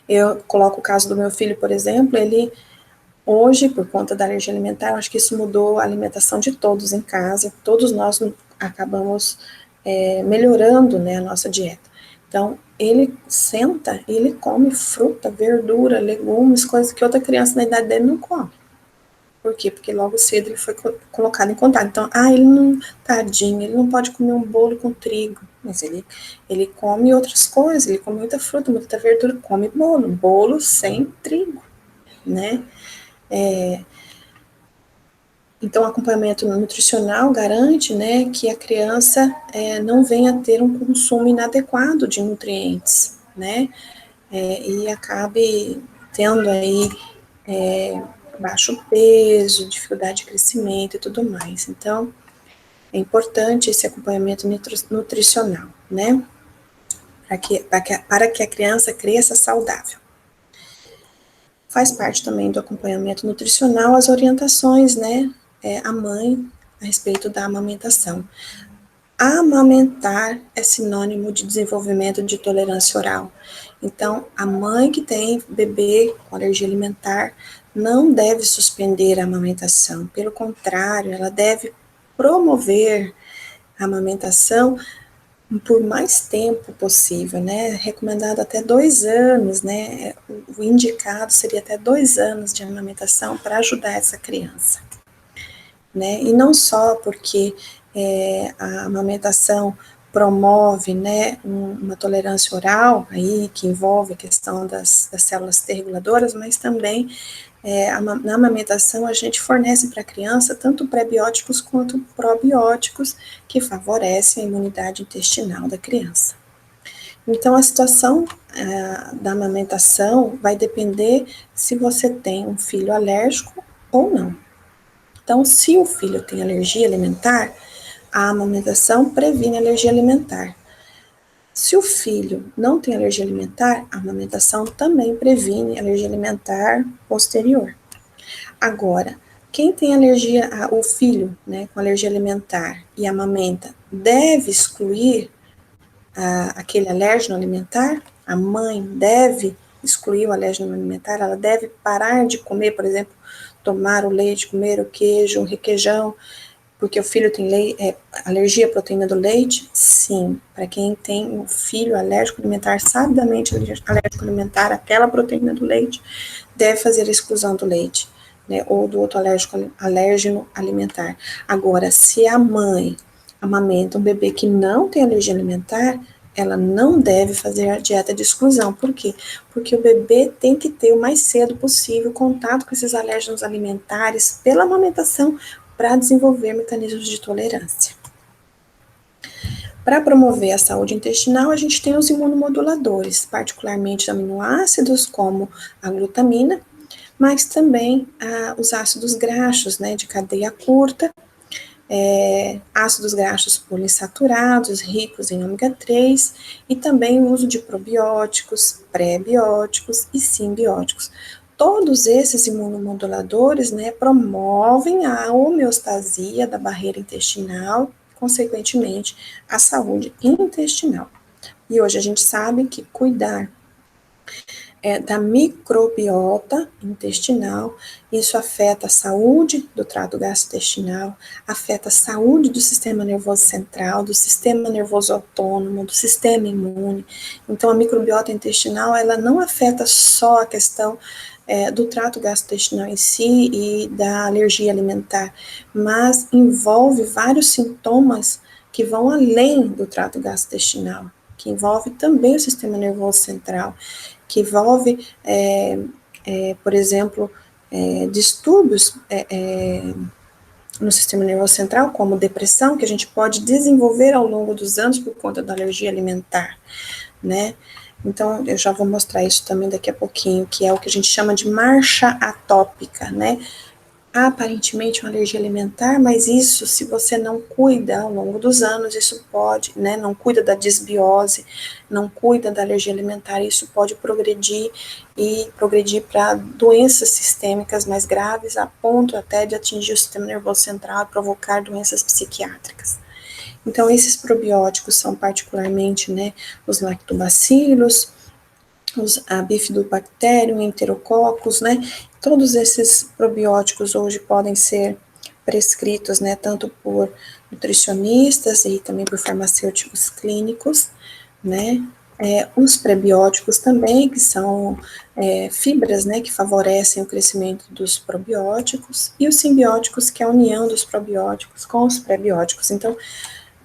Eu coloco o caso do meu filho, por exemplo, ele hoje, por conta da alergia alimentar, eu acho que isso mudou a alimentação de todos em casa, todos nós acabamos melhorando, né, a nossa dieta. Então, ele senta e ele come fruta, verdura, legumes, coisas que outra criança na idade dele não come. Por quê? Porque logo cedo ele foi colocado em contato. Então, ele não, tadinho, ele não pode comer um bolo com trigo, mas ele come outras coisas, ele come muita fruta, muita verdura, come bolo sem trigo, né? Então, o acompanhamento nutricional garante, né, que a criança não venha a ter um consumo inadequado de nutrientes, né, e acabe tendo aí baixo peso, dificuldade de crescimento e tudo mais. Então, é importante esse acompanhamento nutricional, né, para que a criança cresça saudável. Faz parte também do acompanhamento nutricional as orientações, né, a mãe a respeito da amamentação. Amamentar é sinônimo de desenvolvimento de tolerância oral. Então, a mãe que tem bebê com alergia alimentar não deve suspender a amamentação. Pelo contrário, ela deve promover a amamentação por mais tempo possível, né? Recomendado até 2 anos, né? O indicado seria até 2 anos de amamentação para ajudar essa criança, né? E não só porque a amamentação promove, né, uma tolerância oral, aí, que envolve a questão das células T reguladoras, mas também na amamentação a gente fornece para a criança tanto pré-bióticos quanto probióticos que favorecem a imunidade intestinal da criança. Então, a situação da amamentação vai depender se você tem um filho alérgico ou não. Então, se o filho tem alergia alimentar, a amamentação previne alergia alimentar. Se o filho não tem alergia alimentar, a amamentação também previne alergia alimentar posterior. Agora, quem tem alergia, o filho, né, com alergia alimentar e amamenta, deve excluir aquele alérgeno alimentar? A mãe deve excluir o alérgeno alimentar? Ela deve parar de comer, por exemplo, tomar o leite, comer o queijo, o requeijão, porque o filho tem alergia à proteína do leite? Sim. Para quem tem um filho alérgico alimentar, sabidamente alérgico alimentar àquela proteína do leite, deve fazer a exclusão do leite, né, ou do outro alérgeno alimentar. Agora, se a mãe amamenta um bebê que não tem alergia alimentar, ela não deve fazer a dieta de exclusão. Por quê? Porque o bebê tem que ter o mais cedo possível contato com esses alérgenos alimentares pela amamentação para desenvolver mecanismos de tolerância. Para promover a saúde intestinal, a gente tem os imunomoduladores, particularmente aminoácidos como a glutamina, mas também os ácidos graxos, né, de cadeia curta, ácidos graxos poliinsaturados, ricos em ômega 3, e também o uso de probióticos, pré-bióticos e simbióticos. Todos esses imunomoduladores, né, promovem a homeostasia da barreira intestinal, consequentemente, a saúde intestinal. E hoje a gente sabe que cuidar da microbiota intestinal, isso afeta a saúde do trato gastrointestinal, afeta a saúde do sistema nervoso central, do sistema nervoso autônomo, do sistema imune. Então, a microbiota intestinal, ela não afeta só a questão do trato gastrointestinal em si e da alergia alimentar, mas envolve vários sintomas que vão além do trato gastrointestinal, que envolve também o sistema nervoso central, que envolve, por exemplo, distúrbios no sistema nervoso central, como depressão, que a gente pode desenvolver ao longo dos anos por conta da alergia alimentar, né? Então, eu já vou mostrar isso também daqui a pouquinho, que é o que a gente chama de marcha atópica, né? Aparentemente uma alergia alimentar, mas isso, se você não cuida ao longo dos anos, isso pode, né, não cuida da disbiose, não cuida da alergia alimentar, isso pode progredir e progredir para doenças sistêmicas mais graves, a ponto até de atingir o sistema nervoso central e provocar doenças psiquiátricas. Então, esses probióticos são particularmente, né, os lactobacilos, a bifidobacterium, enterococcus, né? Todos esses probióticos hoje podem ser prescritos, né, tanto por nutricionistas e também por farmacêuticos clínicos, né? Os prebióticos também, que são fibras, né, que favorecem o crescimento dos probióticos, e os simbióticos, que é a união dos probióticos com os prebióticos. Então,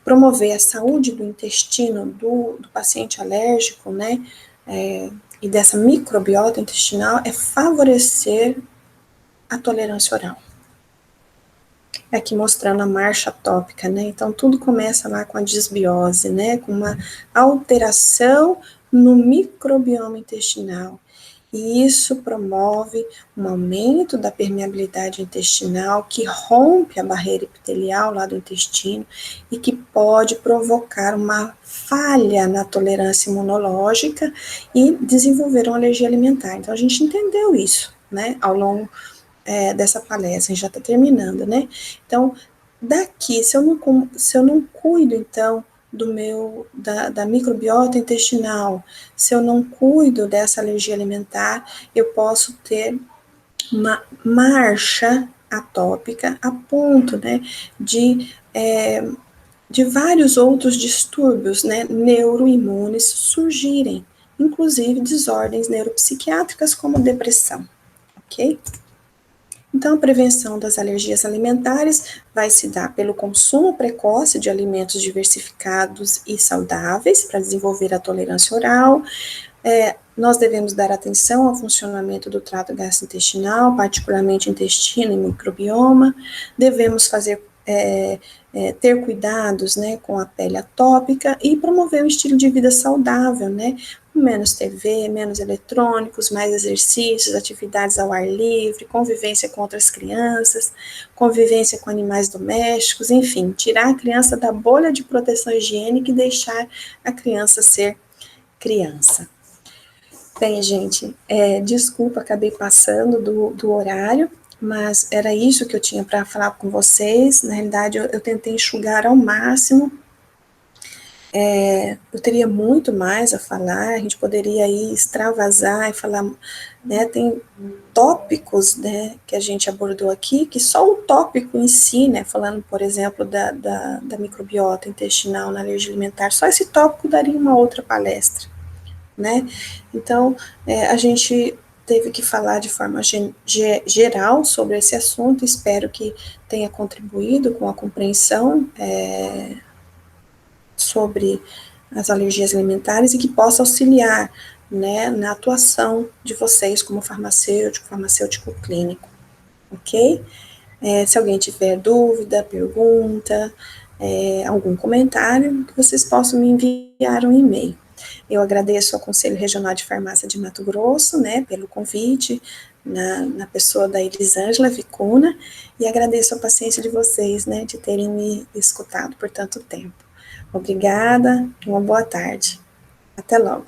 promover a saúde do intestino do paciente alérgico, né, e dessa microbiota intestinal é favorecer a tolerância oral. Aqui mostrando a marcha atópica, né? Então, tudo começa lá com a disbiose, né? Com uma alteração no microbioma intestinal. E isso promove um aumento da permeabilidade intestinal que rompe a barreira epitelial lá do intestino e que pode provocar uma falha na tolerância imunológica e desenvolver uma alergia alimentar. Então, a gente entendeu isso, né, ao longo dessa palestra, a gente já está terminando, né? Então, daqui, se eu não cuido, então, da microbiota intestinal, se eu não cuido dessa alergia alimentar, eu posso ter uma marcha atópica a ponto, né, de vários outros distúrbios, né, neuroimunes surgirem, inclusive desordens neuropsiquiátricas como depressão, ok? Então, a prevenção das alergias alimentares vai se dar pelo consumo precoce de alimentos diversificados e saudáveis para desenvolver a tolerância oral. Nós devemos dar atenção ao funcionamento do trato gastrointestinal, particularmente intestino e microbioma. Devemos ter cuidados, né, com a pele atópica e promover um estilo de vida saudável, né, com menos TV, menos eletrônicos, mais exercícios, atividades ao ar livre, convivência com outras crianças, convivência com animais domésticos, enfim, tirar a criança da bolha de proteção higiênica e deixar a criança ser criança. Bem, gente, desculpa, acabei passando do horário, mas era isso que eu tinha para falar com vocês. Na realidade, eu tentei enxugar ao máximo. Eu teria muito mais a falar, a gente poderia aí extravasar e falar, né, tem tópicos, né, que a gente abordou aqui, que só o tópico em si, né, falando, por exemplo, da microbiota intestinal na alergia alimentar, só esse tópico daria uma outra palestra, né? Então, a gente teve que falar de forma geral sobre esse assunto, espero que tenha contribuído com a compreensão sobre as alergias alimentares e que possa auxiliar, né, na atuação de vocês como farmacêutico clínico, ok? Se alguém tiver dúvida, pergunta, algum comentário, que vocês possam me enviar um e-mail. Eu agradeço ao Conselho Regional de Farmácia de Mato Grosso, né, pelo convite, na pessoa da Elisângela Vicuna, e agradeço a paciência de vocês, né, de terem me escutado por tanto tempo. Obrigada, uma boa tarde. Até logo.